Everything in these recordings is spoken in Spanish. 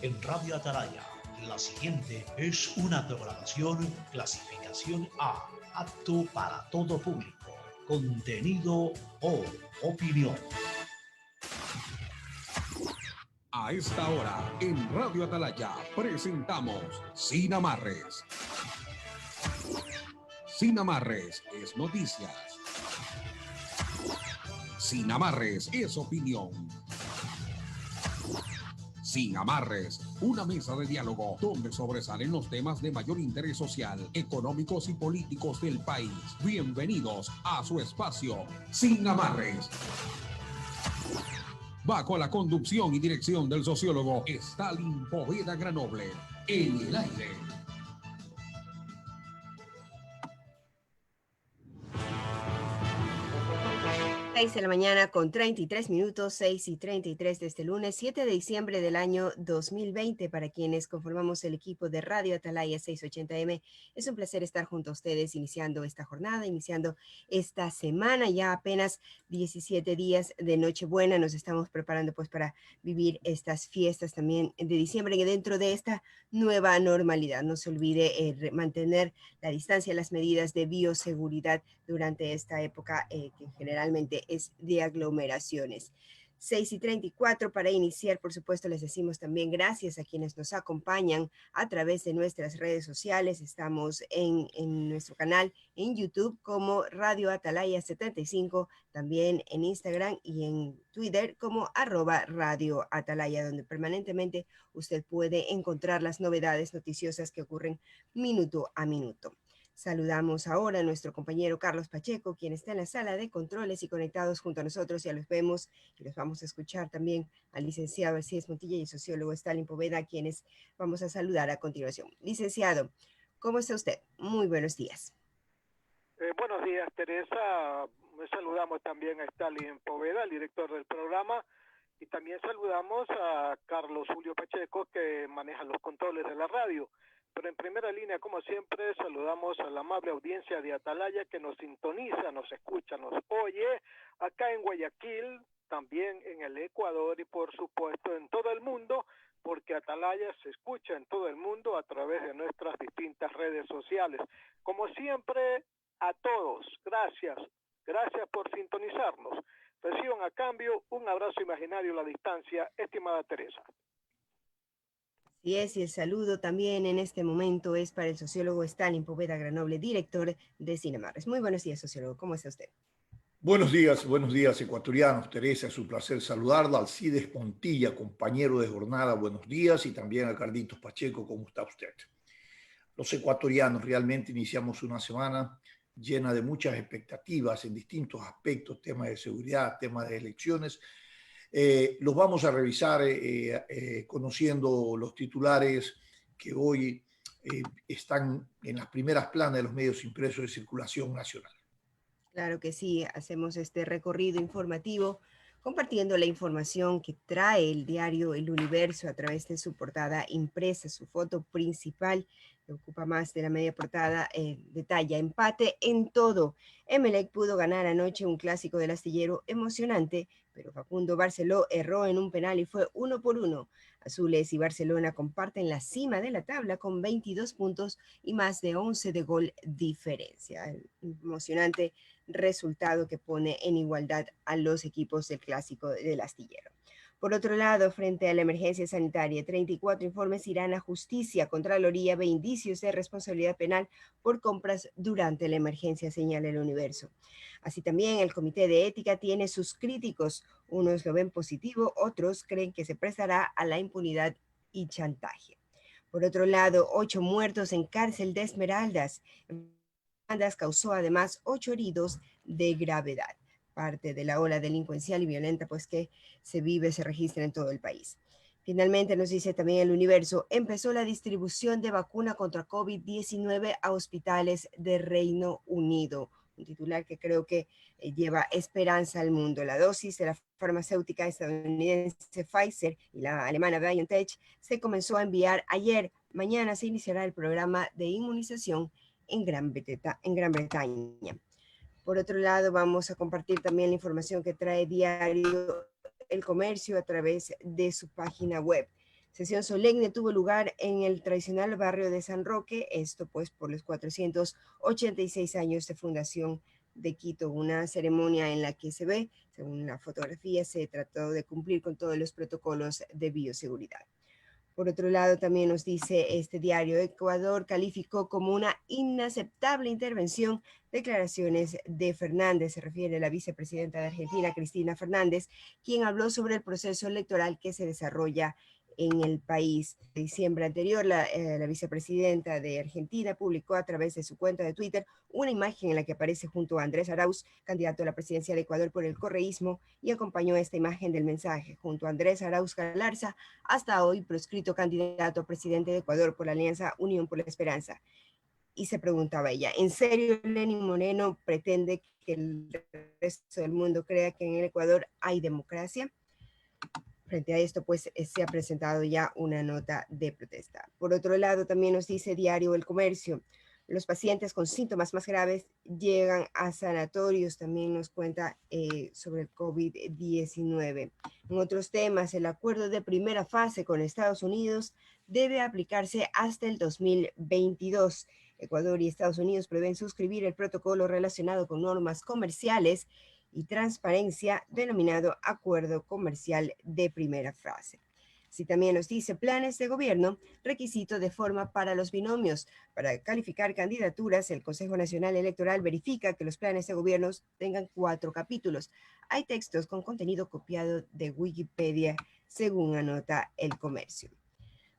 en Radio Atalaya. La siguiente es una programación clasificación A, apto para todo público. Contenido o opinión. A esta hora, en Radio Atalaya, presentamos Sin Amarres. Sin Amarres es noticias. Sin Amarres es opinión. Sin Amarres, una mesa de diálogo donde sobresalen los temas de mayor interés social, económicos y políticos del país. Bienvenidos a su espacio, Sin Amarres. Bajo la conducción y dirección del sociólogo Stalin Poveda Granoble. En el aire. 6 de la mañana con 33 minutos, 6:33 de este lunes, 7 de diciembre del año 2020. Para quienes conformamos el equipo de Radio Atalaya 680M, es un placer estar junto a ustedes iniciando esta jornada, iniciando esta semana, ya apenas 17 días de Nochebuena. Nos estamos preparando pues para vivir estas fiestas también de diciembre, y dentro de esta nueva normalidad. No se olvide mantener la distancia, las medidas de bioseguridad durante esta época que generalmente es de aglomeraciones. 6:34 para iniciar. Por supuesto, les decimos también gracias a quienes nos acompañan a través de nuestras redes sociales. Estamos en nuestro canal en YouTube como Radio Atalaya 75, también en Instagram y en Twitter como @Radio Atalaya, donde permanentemente usted puede encontrar las novedades noticiosas que ocurren minuto a minuto. Saludamos ahora a nuestro compañero Carlos Pacheco, quien está en la sala de controles y conectados junto a nosotros. Ya los vemos y los vamos a escuchar también al licenciado Alcides Montilla y el sociólogo Stalin Poveda, a quienes vamos a saludar a continuación. Licenciado, ¿cómo está usted? Muy buenos días. Buenos días, Teresa. Saludamos también a Stalin Poveda, el director del programa, y también saludamos a Carlos Julio Pacheco, que maneja los controles de la radio. Pero en primera línea, como siempre, saludamos a la amable audiencia de Atalaya que nos sintoniza, nos escucha, nos oye, acá en Guayaquil, también en el Ecuador y por supuesto en todo el mundo, porque Atalaya se escucha en todo el mundo a través de nuestras distintas redes sociales. Como siempre, a todos, gracias por sintonizarnos. Reciban a cambio un abrazo imaginario a la distancia, estimada Teresa. Y el saludo también en este momento es para el sociólogo Stalin Poveda Granoble, director de Sin Amarres. Muy buenos días, sociólogo. ¿Cómo está usted? Buenos días, ecuatorianos. Teresa, es un placer saludarla. Alcides Montilla, compañero de jornada, buenos días. Y también a Carlitos Pacheco, ¿cómo está usted? Los ecuatorianos realmente iniciamos una semana llena de muchas expectativas en distintos aspectos, temas de seguridad, temas de elecciones. Los vamos a revisar conociendo los titulares que hoy están en las primeras planas de los medios impresos de circulación nacional. Claro que sí, hacemos este recorrido informativo compartiendo la información que trae el diario El Universo a través de su portada impresa. Su foto principal, que ocupa más de la media portada, detalla empate en todo. Emelec pudo ganar anoche un clásico del astillero emocionante, pero Facundo Barceló erró en un penal y fue 1-1. Azules y Barcelona comparten la cima de la tabla con 22 puntos y más de 11 de gol diferencia. Emocionante resultado que pone en igualdad a los equipos del clásico del astillero. Por otro lado, frente a la emergencia sanitaria, 34 informes irán a justicia. Contraloría ve indicios de responsabilidad penal por compras durante la emergencia, señala El Universo. Así también el Comité de Ética tiene sus críticos. Unos lo ven positivo, otros creen que se prestará a la impunidad y chantaje. Por otro lado, 8 muertos en cárcel de Esmeraldas. Esmeraldas causó además 8 heridos de gravedad. Parte de la ola delincuencial y violenta pues que se registra en todo el país. Finalmente, nos dice también El Universo, empezó la distribución de vacuna contra COVID-19 a hospitales de Reino Unido. Un titular que creo que lleva esperanza al mundo. La dosis de la farmacéutica estadounidense Pfizer y la alemana BioNTech se comenzó a enviar ayer. Mañana se iniciará el programa de inmunización en Gran Bretaña. Por otro lado, vamos a compartir también la información que trae diario El Comercio a través de su página web. Sesión solemne tuvo lugar en el tradicional barrio de San Roque, esto pues por los 486 años de fundación de Quito, una ceremonia en la que se ve, según la fotografía, se trató de cumplir con todos los protocolos de bioseguridad. Por otro lado, también nos dice este diario, Ecuador calificó como una inaceptable intervención declaraciones de Fernández. Se refiere a la vicepresidenta de Argentina, Cristina Fernández, quien habló sobre el proceso electoral que se desarrolla en el país. En diciembre anterior, la vicepresidenta de Argentina publicó a través de su cuenta de Twitter una imagen en la que aparece junto a Andrés Arauz, candidato a la presidencia de Ecuador por el correísmo, y acompañó esta imagen del mensaje junto a Andrés Arauz Galarza, hasta hoy proscrito candidato a presidente de Ecuador por la Alianza Unión por la Esperanza. Y se preguntaba ella, ¿en serio Lenín Moreno pretende que el resto del mundo crea que en el Ecuador hay democracia? Frente a esto, pues se ha presentado ya una nota de protesta. Por otro lado, también nos dice Diario El Comercio, los pacientes con síntomas más graves llegan a sanatorios, también nos cuenta sobre el COVID-19. En otros temas, el acuerdo de primera fase con Estados Unidos debe aplicarse hasta el 2022. Ecuador y Estados Unidos prevén suscribir el protocolo relacionado con normas comerciales y transparencia denominado Acuerdo Comercial de Primera Fase. Si también nos dice planes de gobierno, requisito de forma para los binomios. Para calificar candidaturas, el Consejo Nacional Electoral verifica que los planes de gobierno tengan 4 capítulos. Hay textos con contenido copiado de Wikipedia, según anota El Comercio.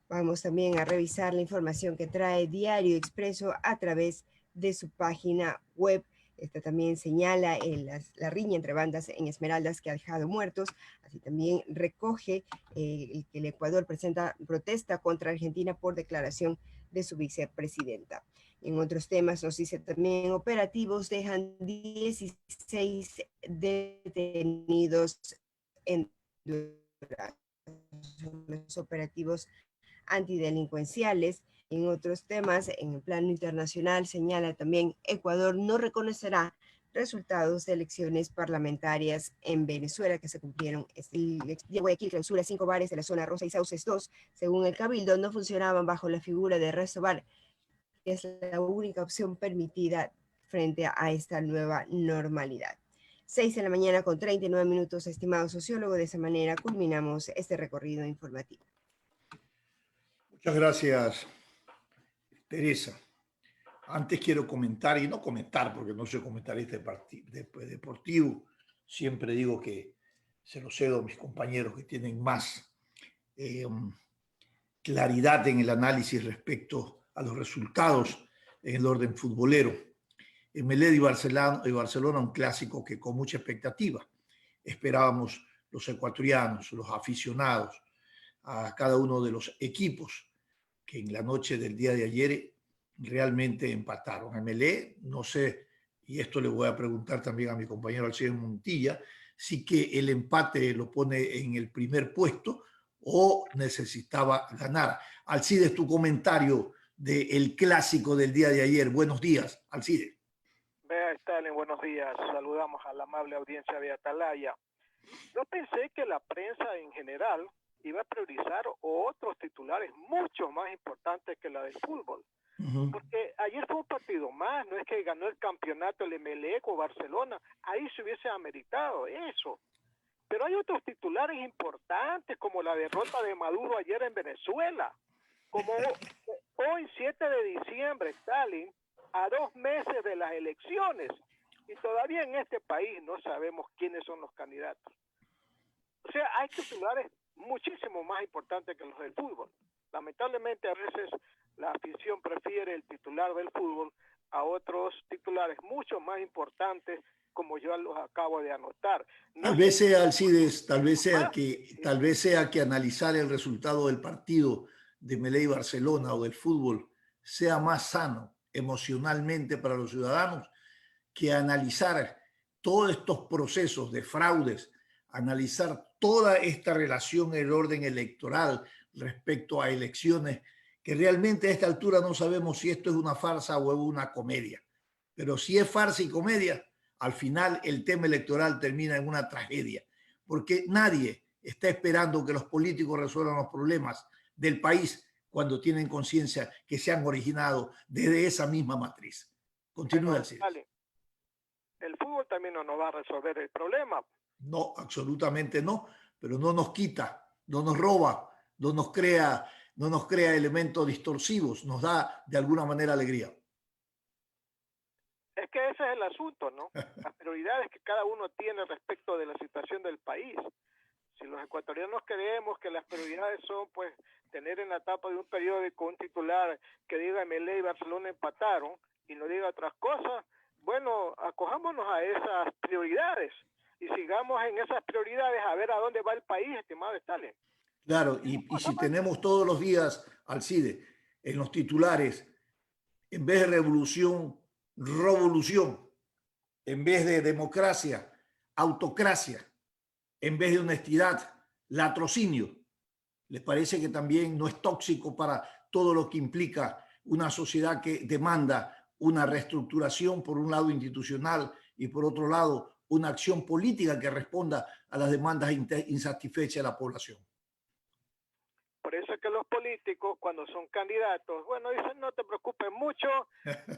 Vamos también a revisar la información que trae Diario Expreso a través de su página web. Esta también señala la riña entre bandas en Esmeraldas que ha dejado muertos. Así también recoge que el Ecuador protesta contra Argentina por declaración de su vicepresidenta. En otros temas nos dice también operativos dejan 16 detenidos en los operativos antidelincuenciales. En otros temas, en el plano internacional, señala también Ecuador no reconocerá resultados de elecciones parlamentarias en Venezuela que se cumplieron. Guayaquil clausura 5 bares de la zona Rosa y Sauces 2. Según el Cabildo, no funcionaban bajo la figura de resto bar, que es la única opción permitida frente a esta nueva normalidad. 6 de la mañana con 39 minutos, estimado sociólogo. De esa manera culminamos este recorrido informativo. Muchas gracias, Teresa. Antes quiero comentar, y no comentar porque no soy comentarista deportivo, siempre digo que se lo cedo a mis compañeros que tienen más claridad en el análisis respecto a los resultados en el orden futbolero. Emelec y Barcelona, un clásico que con mucha expectativa esperábamos los ecuatorianos, los aficionados, a cada uno de los equipos que en la noche del día de ayer realmente empataron. Emelec, no sé, y esto le voy a preguntar también a mi compañero Alcides Montilla, si que el empate lo pone en el primer puesto o necesitaba ganar. Alcides, tu comentario del clásico del día de ayer. Buenos días, Alcides. Vea, Stalin, buenos días. Saludamos a la amable audiencia de Atalaya. Yo pensé que la prensa en general iba a priorizar otros titulares mucho más importantes que la del fútbol. Porque ayer fue un partido más, no es que ganó el campeonato el Emelec o Barcelona, ahí se hubiese ameritado eso. Pero hay otros titulares importantes, como la derrota de Maduro ayer en Venezuela, como hoy 7 de diciembre, Stalin, a 2 meses de las elecciones, y todavía en este país no sabemos quiénes son los candidatos. O sea, hay titulares muchísimo más importantes que los del fútbol. Lamentablemente a veces la afición prefiere el titular del fútbol a otros titulares mucho más importantes, como yo los acabo de anotar. Tal vez sea, Alcides, tal vez sea que analizar el resultado del partido de Emelec y Barcelona o del fútbol sea más sano emocionalmente para los ciudadanos que analizar todos estos procesos de fraudes, analizar toda esta relación en el orden electoral respecto a elecciones, que realmente a esta altura no sabemos si esto es una farsa o es una comedia. Pero si es farsa y comedia, al final el tema electoral termina en una tragedia, porque nadie está esperando que los políticos resuelvan los problemas del país cuando tienen conciencia que se han originado desde esa misma matriz. Continúa, Bueno, Alcides. dale. El fútbol también no nos va a resolver el problema. No, absolutamente no, pero no nos quita, no nos roba, no nos crea elementos distorsivos, nos da de alguna manera alegría. Es que ese es el asunto, ¿no? Las prioridades que cada uno tiene respecto de la situación del país. Si los ecuatorianos creemos que las prioridades son, pues, tener en la tapa de un periódico un titular que diga Melé y Barcelona empataron y no diga otras cosas, bueno, acojámonos a esas prioridades y sigamos en esas prioridades a ver a dónde va el país, estimado Stalin. Claro, y si tenemos todos los días, Alcide, en los titulares, en vez de revolución, revolución, en vez de democracia, autocracia, en vez de honestidad, latrocinio, ¿les parece que también no es tóxico para todo lo que implica una sociedad que demanda una reestructuración, por un lado institucional y por otro lado una acción política que responda a las demandas insatisfechas de la población? Por eso es que los políticos, cuando son candidatos, bueno, dicen, no te preocupes mucho,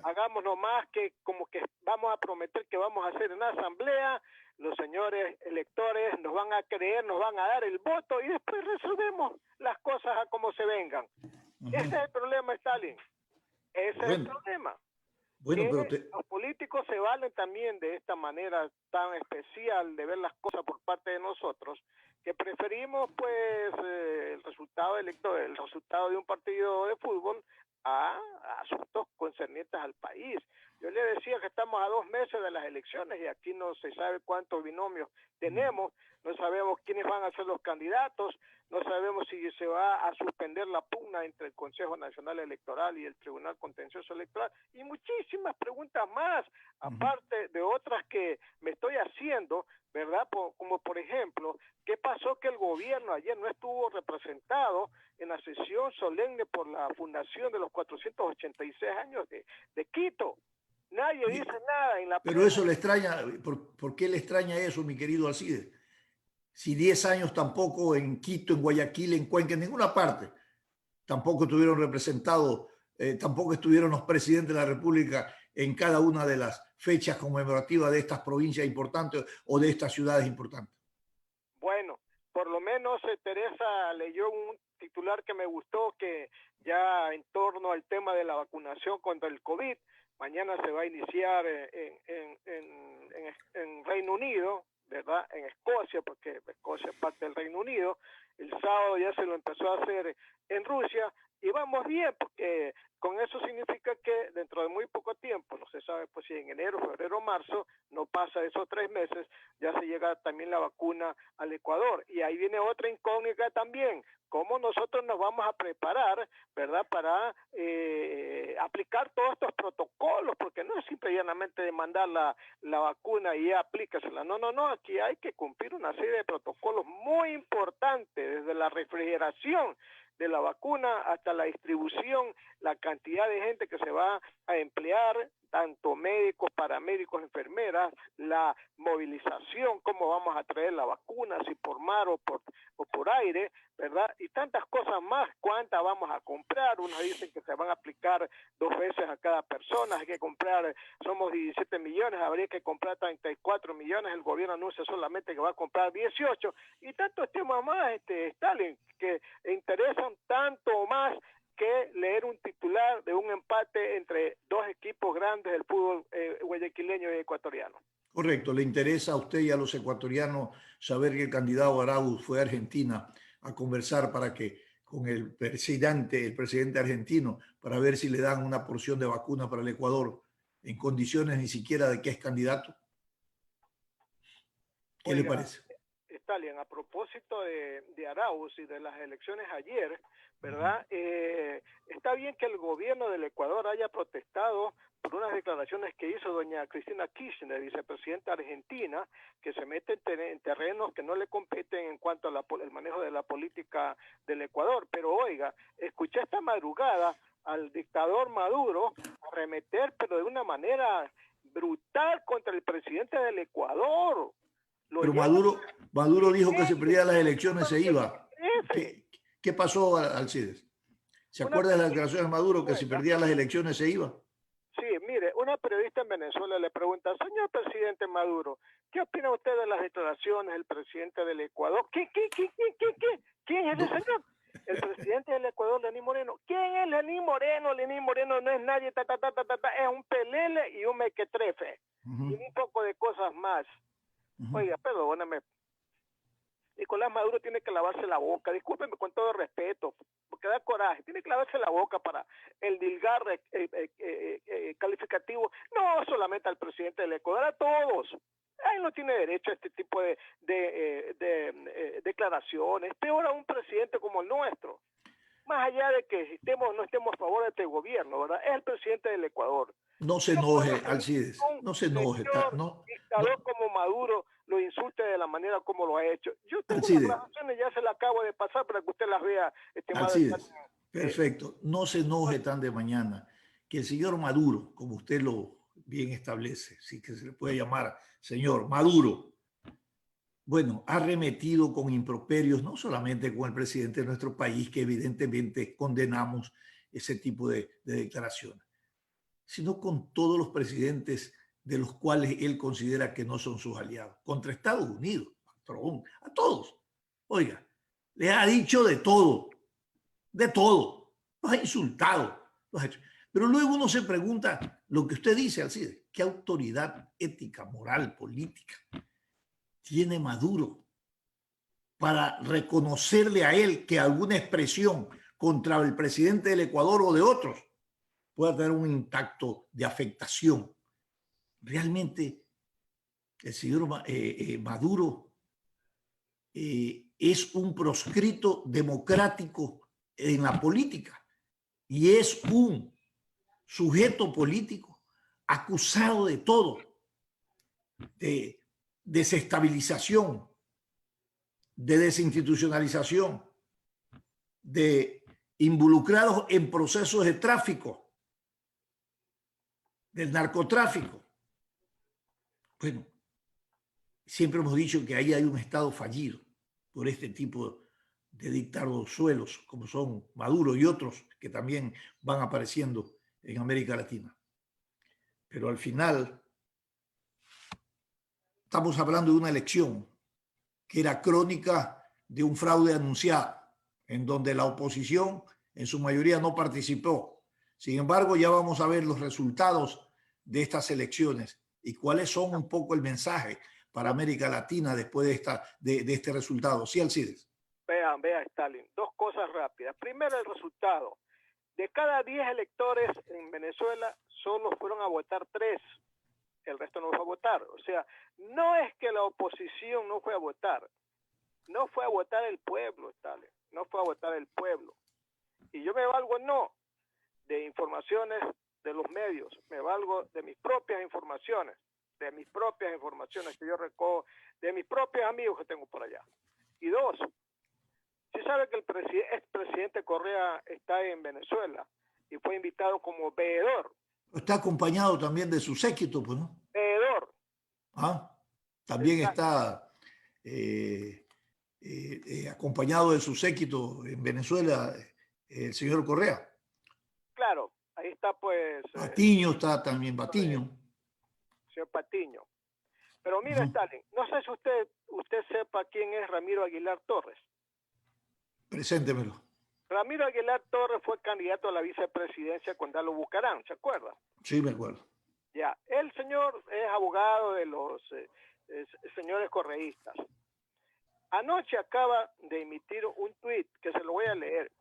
hagamos nomás que como que vamos a prometer que vamos a hacer una asamblea, los señores electores nos van a creer, nos van a dar el voto y después resolvemos las cosas a como se vengan. Ese es el problema, Stalin. Ese es el problema. Bueno, pero los políticos se valen también de esta manera tan especial de ver las cosas por parte de nosotros, que preferimos pues el resultado electoral, el resultado de un partido de fútbol a asuntos concernientes al país. Yo le decía que estamos a 2 meses de las elecciones y aquí no se sabe cuántos binomios tenemos, no sabemos quiénes van a ser los candidatos, no sabemos si se va a suspender la pugna entre el Consejo Nacional Electoral y el Tribunal Contencioso Electoral y muchísimas preguntas más, aparte de otras que me estoy haciendo, ¿verdad? Como por ejemplo, ¿qué pasó que el gobierno ayer no estuvo representado en la sesión solemne por la fundación de los 486 años de Quito? Nadie dice nada en la Pero eso le extraña, ¿por qué le extraña eso, mi querido Alcide? Si 10 años tampoco en Quito, en Guayaquil, en Cuenca, en ninguna parte, tampoco estuvieron representados, tampoco estuvieron los presidentes de la República en cada una de las fechas conmemorativas de estas provincias importantes o de estas ciudades importantes. Bueno, por lo menos Teresa leyó un titular que me gustó, que ya en torno al tema de la vacunación contra el COVID, mañana se va a iniciar en Reino Unido, ¿verdad? En Escocia, porque Escocia es parte del Reino Unido. El sábado ya se lo empezó a hacer en Rusia y vamos bien, porque con eso significa que dentro de muy poco tiempo, no se sabe pues si en enero, febrero, marzo, no pasa esos 3 meses, ya se llega también la vacuna al Ecuador. Y ahí viene otra incógnita también, cómo nosotros nos vamos a preparar, ¿verdad?, para aplicar todos estos protocolos, porque no es simple y llanamente de mandar la vacuna y ya aplícasela. No, aquí hay que cumplir una serie de protocolos muy importantes, desde la refrigeración de la vacuna hasta la distribución, la cantidad de gente que se va a emplear, tanto médicos, paramédicos, enfermeras, la movilización, cómo vamos a traer la vacuna, si por mar o por aire, ¿verdad? Y tantas cosas más, cuántas vamos a comprar. Unos dicen que se van a aplicar 2 veces a cada persona, hay que comprar, somos 17 millones, habría que comprar 34 millones, el gobierno anuncia solamente que va a comprar 18, y tantos temas más, Stalin, que interesan tanto más que leer un titular de un empate entre 2 equipos grandes del fútbol guayaquileño y ecuatoriano. Correcto, le interesa a usted y a los ecuatorianos saber que el candidato Arauz fue a Argentina a conversar con el presidente argentino, para ver si le dan una porción de vacuna para el Ecuador en condiciones ni siquiera de que es candidato. ¿Qué le parece? Stalin, a propósito de Arauz y de las elecciones ayer, ¿verdad? Está bien que el gobierno del Ecuador haya protestado por unas declaraciones que hizo doña Cristina Kirchner, vicepresidenta argentina, que se mete en terrenos que no le competen en cuanto al manejo de la política del Ecuador. Pero oiga, escuché esta madrugada al dictador Maduro arremeter, pero de una manera brutal, contra el presidente del Ecuador. Pero Maduro dijo que si perdía las elecciones se iba. ¿Qué pasó, Alcides? ¿Se acuerda de las declaraciones de Maduro que si perdía las elecciones se iba? Sí, mire, una periodista en Venezuela le pregunta, señor presidente Maduro, ¿qué opina usted de las declaraciones del presidente del Ecuador? ¿Qué? ¿Quién es ese señor? El presidente del Ecuador, Lenín Moreno. ¿Quién es Lenín Moreno? Lenín Moreno no es nadie, es un pelele y un mequetrefe. Y un poco de cosas más. Oiga, perdóname. Nicolás Maduro tiene que lavarse la boca, discúlpeme con todo respeto, porque da coraje, tiene que lavarse la boca para el dilgar calificativo, no solamente al presidente del Ecuador, a todos. Él no tiene derecho a este tipo de declaraciones, peor a un presidente como el nuestro. Más allá de que no estemos a favor de este gobierno, ¿verdad? Es el presidente del Ecuador. No se enoje, Alcides, no se enoje. Dictador como Maduro lo insulte de la manera como lo ha hecho. Yo tengo Alcides, unas grabaciones, ya se las acabo de pasar para que usted las vea, estimado. Alcides, perfecto. No se enoje tan de mañana. Que el señor Maduro, como usted lo bien establece, sí que se le puede llamar señor Maduro, bueno, ha arremetido con improperios, no solamente con el presidente de nuestro país, que evidentemente condenamos ese tipo de declaraciones, sino con todos los presidentes de los cuales él considera que no son sus aliados, contra Estados Unidos, a todos. Oiga, les ha dicho de todo, los ha insultado, los ha hecho. Pero luego uno se pregunta lo que usted dice, Alcides, ¿qué autoridad ética, moral, política tiene Maduro para reconocerle a él que alguna expresión contra el presidente del Ecuador o de otros pueda tener un impacto de afectación? Realmente el señor Maduro es un proscrito democrático en la política y es un sujeto político acusado de todo, de desestabilización, de desinstitucionalización, de involucrados en procesos de tráfico, del narcotráfico. Bueno, siempre hemos dicho que ahí hay un Estado fallido por este tipo de dictadosuelos como son Maduro y otros que también van apareciendo en América Latina. Pero al final estamos hablando de una elección que era crónica de un fraude anunciado, en donde la oposición en su mayoría no participó. Sin embargo, ya vamos a ver los resultados de estas elecciones y cuáles son un poco el mensaje para América Latina después de este resultado. Sí, Alcides. Vean, Stalin, dos cosas rápidas. Primero, el resultado. De cada 10 electores en Venezuela, solo fueron a votar 3. El resto no fue a votar. O sea, no es que la oposición no fue a votar. No fue a votar el pueblo, Stalin. No fue a votar el pueblo. Y yo me valgo no de informaciones de los medios, me valgo de mis propias informaciones que yo recojo, de mis propios amigos que tengo por allá. Y dos, si sabe que el expresidente Correa está en Venezuela y fue invitado como veedor. Está acompañado también de su séquito, pues, ¿no? Veedor. También está acompañado de su séquito en Venezuela el señor Correa. Claro, ahí está pues... Patiño está también, Patiño. Señor Patiño. Pero mira, Stalin, no sé si usted sepa quién es Ramiro Aguilar Torres. Preséntemelo. Ramiro Aguilar Torres fue candidato a la vicepresidencia con Dalo Bucarán, ¿se acuerda? Sí, me acuerdo. Ya, el señor es abogado de los señores correístas. Anoche acaba de emitir un tuit que se lo voy a leer.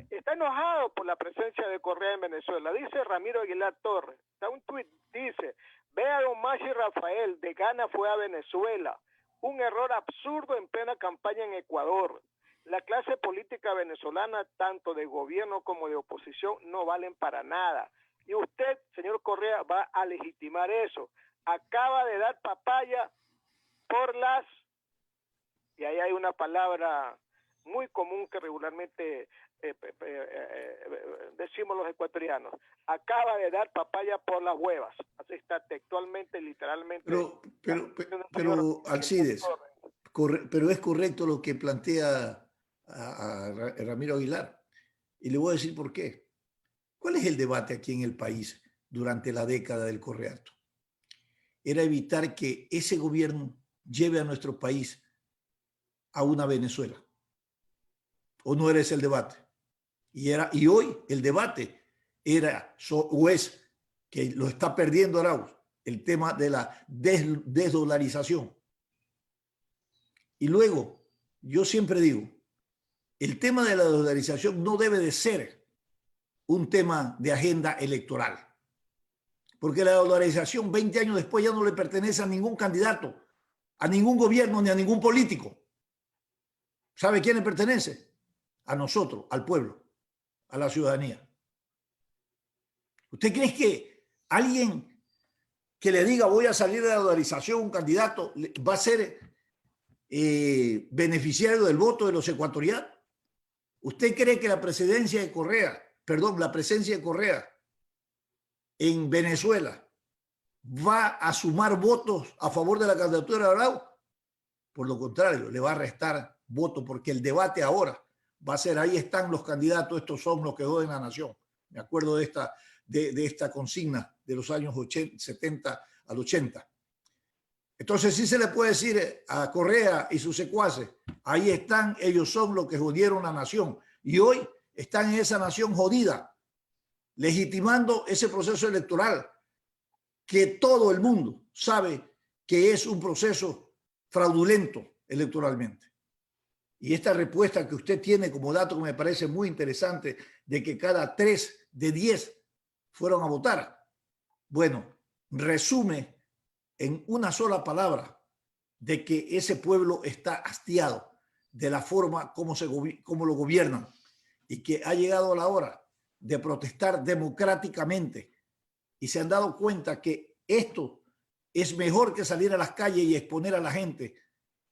Está enojado por la presencia de Correa en Venezuela. Dice Ramiro Aguilar Torres. Está un tuit, dice: ve a don Machi Rafael, de gana fue a Venezuela. Un error absurdo en plena campaña en Ecuador. La clase política venezolana, tanto de gobierno como de oposición, no valen para nada. Y usted, señor Correa, va a legitimar eso. Acaba de dar papaya por las... Y ahí hay una palabra muy común que regularmente decimos los ecuatorianos. Acaba de dar papaya por las huevas. Así está textualmente, literalmente. Pero Alcides, pero es correcto lo que plantea Ramiro Aguilar. Y le voy a decir por qué. ¿Cuál es el debate aquí en el país durante la década del Correato? Era evitar que ese gobierno lleve a nuestro país a una Venezuela. ¿O no era ese el debate? Y hoy el debate era o es que lo está perdiendo Arauz, el tema de la desdolarización. Y luego, yo siempre digo, el tema de la dolarización no debe de ser un tema de agenda electoral, porque la dolarización 20 años después ya no le pertenece a ningún candidato, a ningún gobierno ni a ningún político. ¿Sabe a quién le pertenece? A nosotros, al pueblo, a la ciudadanía. ¿Usted cree que alguien que le diga voy a salir de la dolarización, un candidato, va a ser beneficiario del voto de los ecuatorianos? ¿Usted cree que la presencia de Correa en Venezuela va a sumar votos a favor de la candidatura de Arauz? Por lo contrario, le va a restar votos, porque el debate ahora va a ser, ahí están los candidatos, estos son los que joden la nación. Me acuerdo de esta consigna de los años 70 al 80. Entonces sí se le puede decir a Correa y sus secuaces, ahí están, ellos son los que jodieron la nación. Y hoy están en esa nación jodida, legitimando ese proceso electoral que todo el mundo sabe que es un proceso fraudulento electoralmente. Y esta respuesta que usted tiene como dato que me parece muy interesante, de que cada 3 de 10 fueron a votar, bueno, resume en una sola palabra de que ese pueblo está hastiado de la forma como lo gobiernan, y que ha llegado la hora de protestar democráticamente, y se han dado cuenta que esto es mejor que salir a las calles y exponer a la gente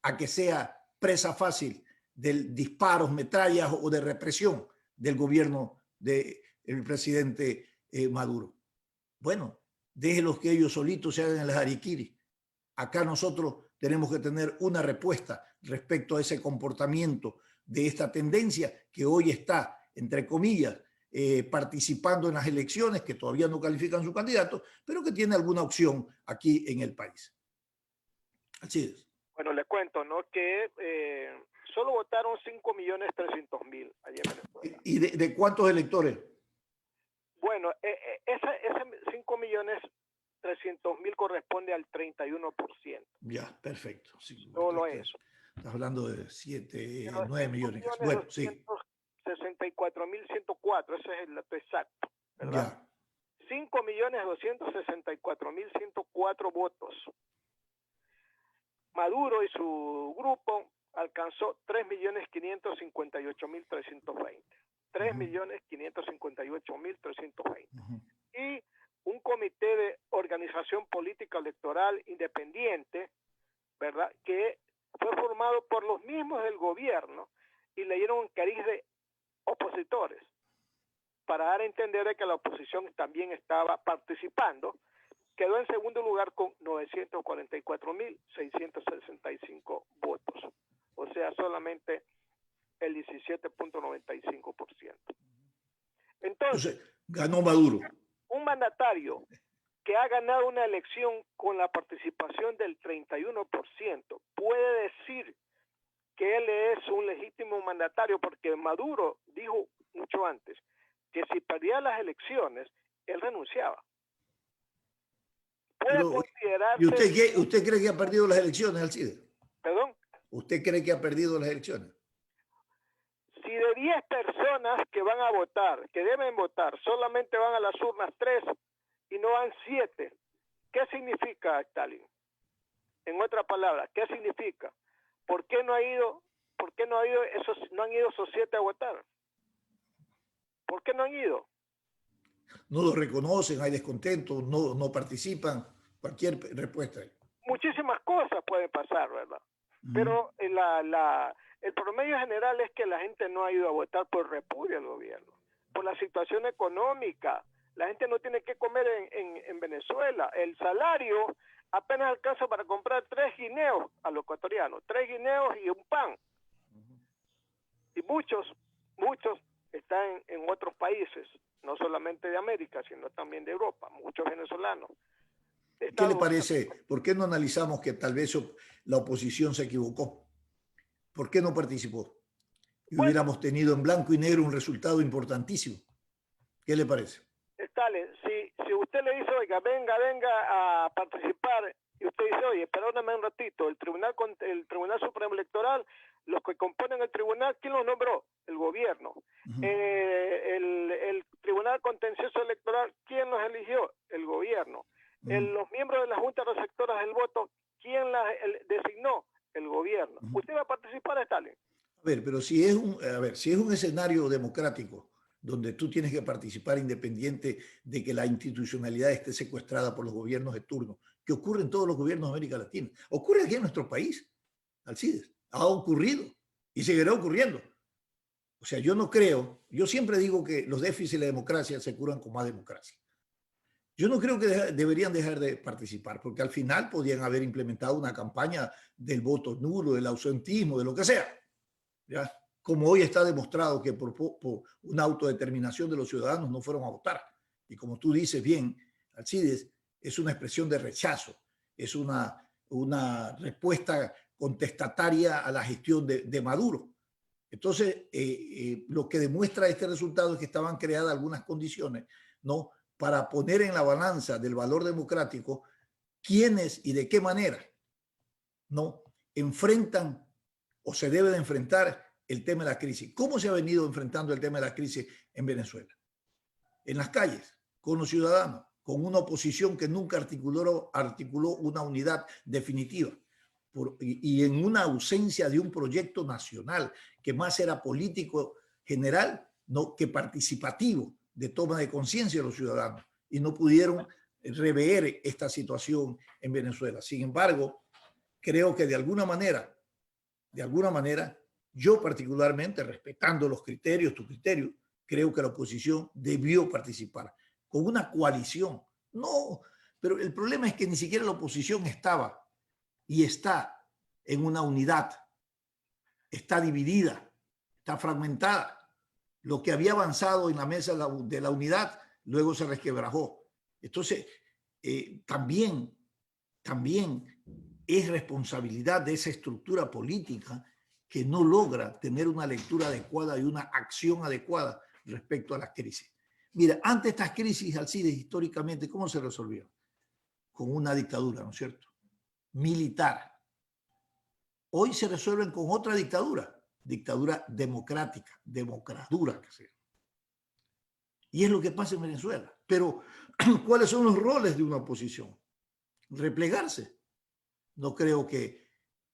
a que sea presa fácil de disparos, metrallas o de represión del gobierno del presidente Maduro. Bueno, déjenlos que ellos solitos se hagan el hariquiri. Acá nosotros tenemos que tener una respuesta respecto a ese comportamiento de esta tendencia que hoy está, entre comillas, participando en las elecciones, que todavía no califican su candidato, pero que tiene alguna opción aquí en el país. Así es. Bueno, le cuento, ¿no? Que solo votaron 5.300.000 allá en Venezuela. ¿Y de cuántos electores? Bueno, ese 5.300.000 corresponde al 31%. Ya, perfecto. Sí, Solo eso. Estás hablando de 9 millones. Bueno, sí. 64.104, ese es el dato exacto, ¿verdad? Ya. 5.264.104 votos. Maduro y su grupo alcanzó 3.558.320. 3.558.320. Y un comité de organización política electoral independiente, ¿verdad?, que fue formado por los mismos del gobierno y le dieron un cariz de opositores para dar a entender de que la oposición también estaba participando. Quedó en segundo lugar con 944.665 votos, o sea, solamente el 17.95%. Entonces, ganó Maduro. Un mandatario que ha ganado una elección con la participación del 31% puede decir que él es un legítimo mandatario, porque Maduro dijo mucho antes que si perdía las elecciones, él renunciaba. ¿Y usted cree que ha perdido las elecciones, Alcide? ¿Perdón? ¿Usted cree que ha perdido las elecciones? Si de 10 personas que van a votar, que deben votar, solamente van a las urnas 3 y no van 7, ¿qué significa, Stalin? En otras palabras, ¿qué significa? ¿Por qué no han ido esos 7 a votar? ¿Por qué no han ido? No lo reconocen, hay descontento, no participan, cualquier respuesta. Muchísimas cosas pueden pasar, ¿verdad? Pero el promedio general es que la gente no ha ido a votar por repudio al gobierno, por la situación económica. La gente no tiene que comer en Venezuela. El salario apenas alcanza para comprar 3 guineos a los ecuatorianos, 3 guineos y un pan. Y muchos están en otros países, no solamente de América, sino también de Europa, muchos venezolanos. ¿Qué le parece? ¿Por qué no analizamos que tal vez la oposición se equivocó? ¿Por qué no participó? Y bueno, hubiéramos tenido en blanco y negro un resultado importantísimo. ¿Qué le parece? Stalin, si usted le dice, oiga, venga a participar, y usted dice, oye, perdóname un ratito, el Tribunal Supremo Electoral, los que componen el tribunal, ¿quién los nombró? El gobierno. El Tribunal Contencioso Electoral, ¿quién los eligió? El gobierno. Los miembros de la Junta Receptora del Voto, ¿quién designó? El gobierno. ¿Usted va a participar, Stalin? A ver, pero si es un escenario democrático donde tú tienes que participar independiente de que la institucionalidad esté secuestrada por los gobiernos de turno, que ocurre en todos los gobiernos de América Latina, ocurre aquí en nuestro país, Alcides, ha ocurrido y seguirá ocurriendo. O sea, yo no creo, yo siempre digo que los déficits de la democracia se curan con más democracia. Yo no creo que deberían dejar de participar, porque al final podrían haber implementado una campaña del voto nulo, del ausentismo, de lo que sea. ¿Ya? Como hoy está demostrado que por una autodeterminación de los ciudadanos no fueron a votar. Y como tú dices bien, Alcides, es una expresión de rechazo, es una respuesta contestataria a la gestión de Maduro. Entonces, lo que demuestra este resultado es que estaban creadas algunas condiciones, ¿no?, para poner en la balanza del valor democrático quiénes y de qué manera, ¿no?, enfrentan o se debe de enfrentar el tema de la crisis. ¿Cómo se ha venido enfrentando el tema de la crisis en Venezuela? En las calles, con los ciudadanos, con una oposición que nunca articuló una unidad definitiva y en una ausencia de un proyecto nacional que más era político general, no, que participativo de toma de conciencia de los ciudadanos, y no pudieron rever esta situación en Venezuela. Sin embargo, creo que de alguna manera, yo particularmente, respetando los criterios, tu criterio, creo que la oposición debió participar con una coalición. No, pero el problema es que ni siquiera la oposición estaba y está en una unidad, está dividida, está fragmentada. Lo que había avanzado en la mesa de la unidad luego se resquebrajó. Entonces, también es responsabilidad de esa estructura política que no logra tener una lectura adecuada y una acción adecuada respecto a las crisis. Mira, ante estas crisis, Alcides, históricamente, ¿cómo se resolvió? Con una dictadura, ¿no es cierto?, militar. Hoy se resuelven con otra dictadura democrática, democratura que sea. Y es lo que pasa en Venezuela. Pero, ¿cuáles son los roles de una oposición? Replegarse. No creo que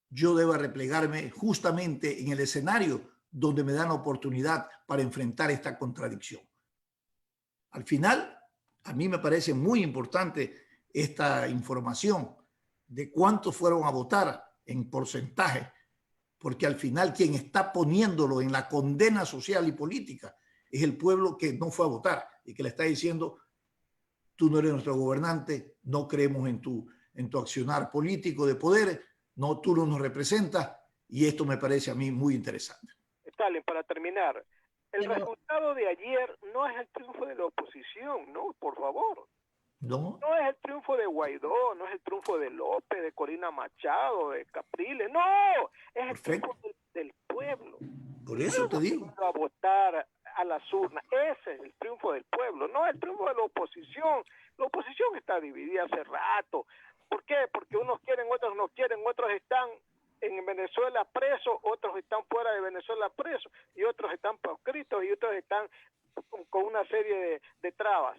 yo deba replegarme justamente en el escenario donde me dan la oportunidad para enfrentar esta contradicción. Al final, a mí me parece muy importante esta información de cuántos fueron a votar en porcentaje, porque al final quien está poniéndolo en la condena social y política es el pueblo que no fue a votar y que le está diciendo: tú no eres nuestro gobernante, no creemos en tu accionar político de poder, no, tú no nos representas, y esto me parece a mí muy interesante. Stalin, para terminar, el resultado de ayer no es el triunfo de la oposición, no, por favor. No es el triunfo de Guaidó, no es el triunfo de López, de Corina Machado, de Capriles, no, es el triunfo del pueblo. Por eso te digo. A votar a las urnas, ese es el triunfo del pueblo, no es el triunfo de la oposición. La oposición está dividida hace rato. ¿Por qué? Porque unos quieren, otros no quieren, otros están en Venezuela presos, otros están fuera de Venezuela presos, y otros están proscritos, y otros están con una serie de trabas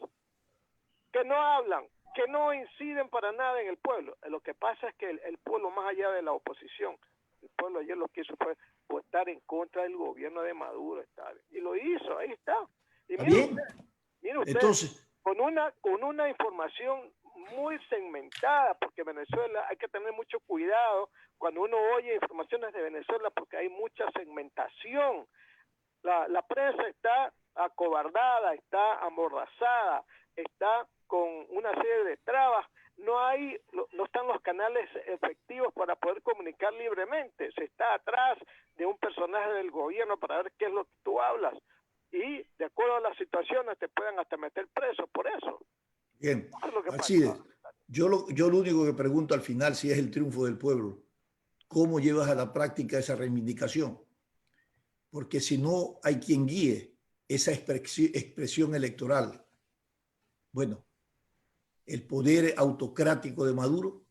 que no hablan, que no inciden para nada en el pueblo. Lo que pasa es que el pueblo, más allá de la oposición, el pueblo ayer lo que hizo fue votar en contra del gobierno de Maduro, y lo hizo, ahí está. Y mire usted, entonces, con una información muy segmentada, porque Venezuela hay que tener mucho cuidado cuando uno oye informaciones de Venezuela, porque hay mucha segmentación. La prensa está acobardada, está amordazada, está con una serie de trabas, no están los canales efectivos para poder comunicar libremente, se está atrás de un personaje del gobierno para ver qué es lo que tú hablas. Y de acuerdo a las situaciones te pueden hasta meter preso por eso. Bien, Eso es lo que Alcides, pasa. yo lo único que pregunto al final, si es el triunfo del pueblo, ¿cómo llevas a la práctica esa reivindicación? Porque si no hay quien guíe esa expresión electoral, bueno, el poder autocrático de Maduro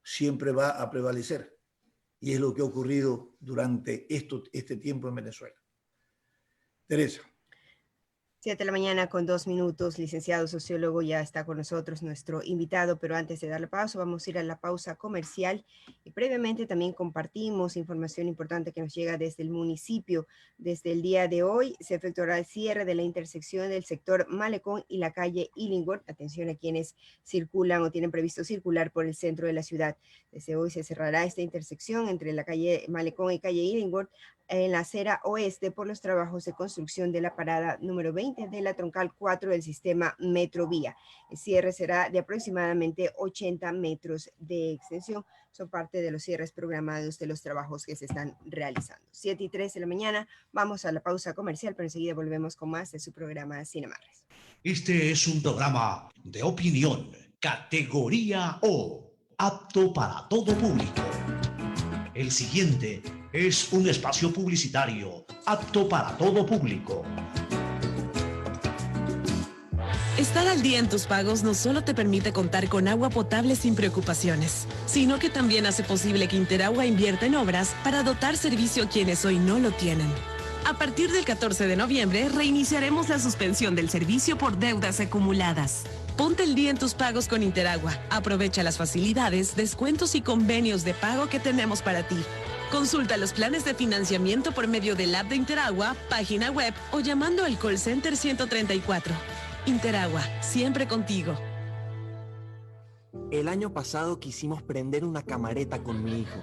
siempre va a prevalecer. Y es lo que ha ocurrido durante este tiempo en Venezuela. Teresa. 7 de la mañana con 2 minutos, licenciado sociólogo, ya está con nosotros nuestro invitado, pero antes de dar la pausa, vamos a ir a la pausa comercial y previamente también compartimos información importante que nos llega desde el municipio. Desde el día de hoy se efectuará el cierre de la intersección del sector Malecón y la calle Illingworth. Atención a quienes circulan o tienen previsto circular por el centro de la ciudad. Desde hoy se cerrará esta intersección entre la calle Malecón y calle Illingworth en la acera oeste por los trabajos de construcción de la parada número 20 de la troncal 4 del sistema Metrovía. El cierre será de aproximadamente 80 metros de extensión. Son parte de los cierres programados de los trabajos que se están realizando. 7:03 de la mañana, vamos a la pausa comercial, pero enseguida volvemos con más de su programa Sin Amarres. Este es un programa de opinión, categoría O, apto para todo público. El siguiente es un espacio publicitario apto para todo público. Estar al día en tus pagos no solo te permite contar con agua potable sin preocupaciones, sino que también hace posible que Interagua invierta en obras para dotar servicio a quienes hoy no lo tienen. A partir del 14 de noviembre, reiniciaremos la suspensión del servicio por deudas acumuladas. Ponte el día en tus pagos con Interagua. Aprovecha las facilidades, descuentos y convenios de pago que tenemos para ti. Consulta los planes de financiamiento por medio del app de Interagua, página web o llamando al call center 134. Interagua, siempre contigo. El año pasado quisimos prender una camareta con mi hijo,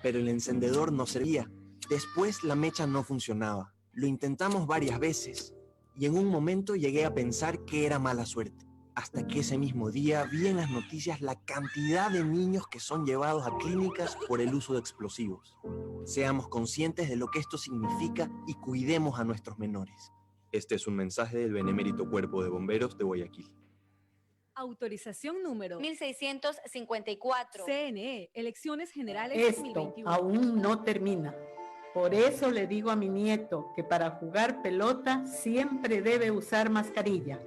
pero el encendedor no servía. Después la mecha no funcionaba. Lo intentamos varias veces y en un momento llegué a pensar que era mala suerte. Hasta que ese mismo día vi en las noticias la cantidad de niños que son llevados a clínicas por el uso de explosivos. Seamos conscientes de lo que esto significa y cuidemos a nuestros menores. Este es un mensaje del Benemérito Cuerpo de Bomberos de Guayaquil. Autorización número 1654. CNE, Elecciones Generales Esto 2021. aún no termina. Por eso le digo a mi nieto que para jugar pelota siempre debe usar mascarilla.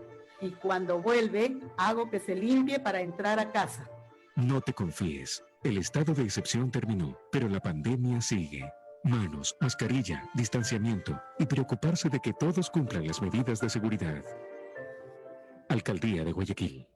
Y cuando vuelve, hago que se limpie para entrar a casa. No te confíes. El estado de excepción terminó, pero la pandemia sigue. Manos, mascarilla, distanciamiento y preocuparse de que todos cumplan las medidas de seguridad. Alcaldía de Guayaquil.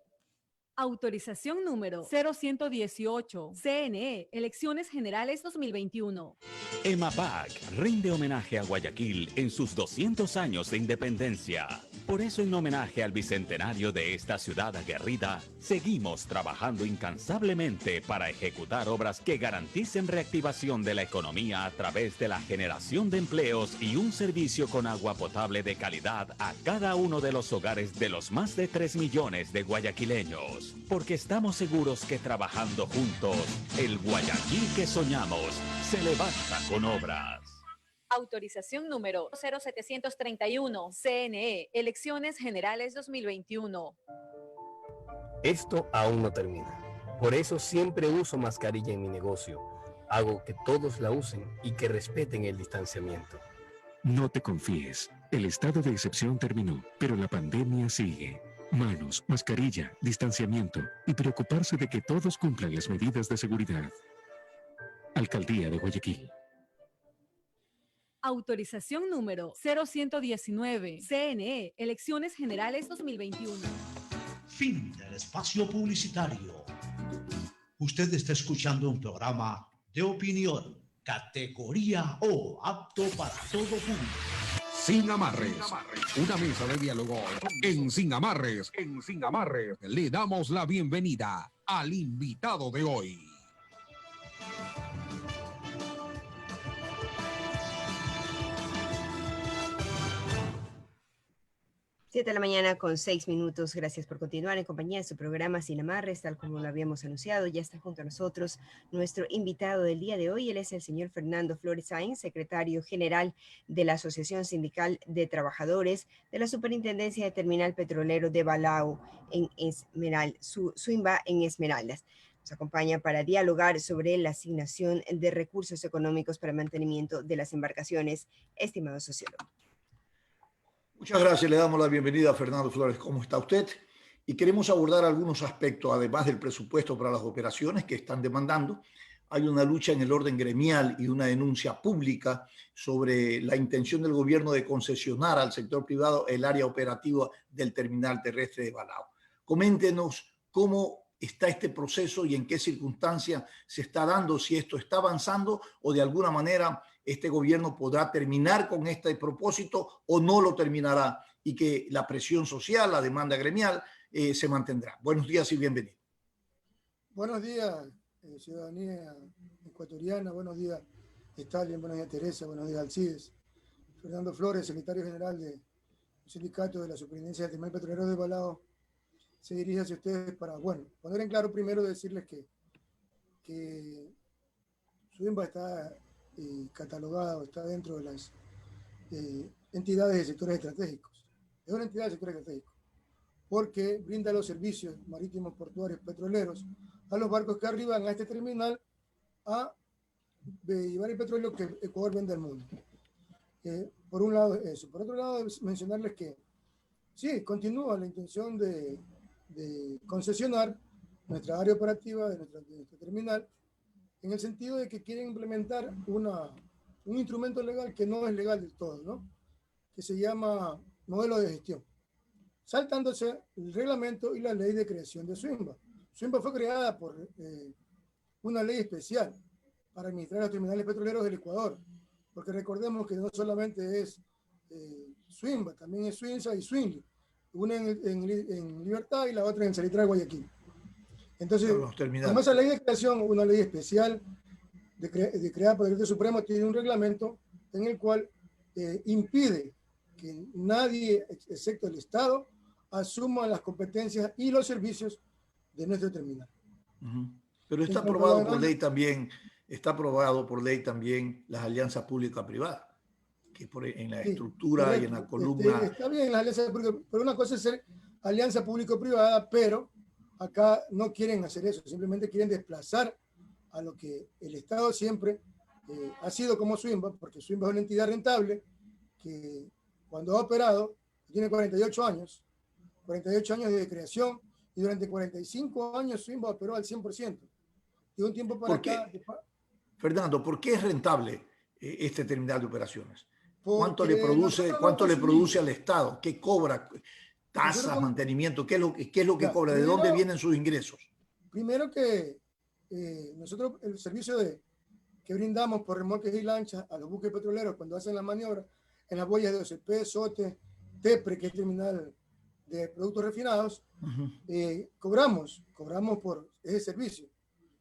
Autorización número 0118. CNE, Elecciones Generales 2021. EMAPAC rinde homenaje a Guayaquil en sus 200 años de independencia. Por eso, en homenaje al bicentenario de esta ciudad aguerrida, seguimos trabajando incansablemente para ejecutar obras que garanticen reactivación de la economía a través de la generación de empleos y un servicio con agua potable de calidad a cada uno de los hogares de los más de 3 millones de guayaquileños. Porque estamos seguros que trabajando juntos, el Guayaquil que soñamos se levanta con obras. Autorización número 0731. CNE, Elecciones Generales 2021. Esto aún no termina. Por eso siempre uso mascarilla en mi negocio. Hago que todos la usen y que respeten el distanciamiento. No te confíes. El estado de excepción terminó, pero la pandemia sigue. Manos, mascarilla, distanciamiento y preocuparse de que todos cumplan las medidas de seguridad. Alcaldía de Guayaquil. Autorización número 0119. CNE, Elecciones Generales 2021. Fin del espacio publicitario. Usted está escuchando un programa de opinión, categoría O, apto para todo público. Sin Amarres, una mesa de diálogo en Sin Amarres. En Sin Amarres le damos la bienvenida al invitado de hoy. 7 de la mañana con 6 minutos. Gracias por continuar en compañía de su programa Sin Amarres, tal como lo habíamos anunciado. Ya está junto a nosotros nuestro invitado del día de hoy. Él es el señor Fernando Flores Sáenz, secretario general de la Asociación Sindical de Trabajadores de la Superintendencia de Terminal Petrolero de Balao en Suimba en Esmeraldas. Nos acompaña para dialogar sobre la asignación de recursos económicos para mantenimiento de las embarcaciones. Estimado sociólogo. Muchas gracias, le damos la bienvenida a Fernando Flores. ¿Cómo está usted? Y queremos abordar algunos aspectos, además del presupuesto para las operaciones que están demandando. Hay una lucha en el orden gremial y una denuncia pública sobre la intención del gobierno de concesionar al sector privado el área operativa del terminal terrestre de Balao. Coméntenos cómo está este proceso y en qué circunstancias se está dando, si esto está avanzando o de alguna manera este gobierno podrá terminar con este propósito o no lo terminará y que la presión social, la demanda gremial se mantendrá. Buenos días y bienvenido. Buenos días, ciudadanía ecuatoriana. Buenos días, Stalin. Buenos días, Teresa. Buenos días, Alcides. Fernando Flores, secretario general del sindicato de la Superintendencia del Terminal Petrolero de Balao, se dirige hacia ustedes para, poner en claro primero decirles que Suimba está catalogada o está dentro de las entidades de sectores estratégicos. Es una entidad de sectores estratégicos porque brinda los servicios marítimos, portuarios, petroleros a los barcos que arriban a este terminal a llevar el petróleo que Ecuador vende al mundo. Por un lado eso. Por otro lado, mencionarles que sí, continúa la intención de concesionar nuestra área operativa de nuestro terminal, en el sentido de que quieren implementar un instrumento legal que no es legal del todo, ¿no? Que se llama modelo de gestión, saltándose el reglamento y la ley de creación de Suimba. Suimba fue creada por una ley especial para administrar los terminales petroleros del Ecuador, porque recordemos que no solamente es Suimba, también es Suinza y Swinli, una en Libertad y la otra en Salitral, Guayaquil. Entonces, como esa ley de creación, una ley especial creada por el Decreto Supremo, tiene un reglamento en el cual impide que nadie, excepto el Estado, asuma las competencias y los servicios de nuestro terminal. Pero está aprobado por ley también, las alianzas público-privadas, que en la estructura correcto, y en la columna... Está bien las alianzas público, pero una cosa es ser alianza público-privada, pero acá no quieren hacer eso, simplemente quieren desplazar a lo que el Estado siempre ha sido como Suimba, porque Suimba es una entidad rentable que cuando ha operado tiene 48 años de creación, y durante 45 años Suimba operó al 100%. De un tiempo para acá... Fernando, ¿por qué es rentable este terminal de operaciones? ¿Cuánto le produce al Estado? ¿Qué cobra? ¿Tasas, mantenimiento? ¿Qué es lo que cobra? ¿De dónde vienen sus ingresos? Primero que nosotros el servicio que brindamos por remolques y lanchas a los buques petroleros cuando hacen las maniobras en las boyas de OCP, SOTE, TEPRE, que es terminal de productos refinados, cobramos por ese servicio.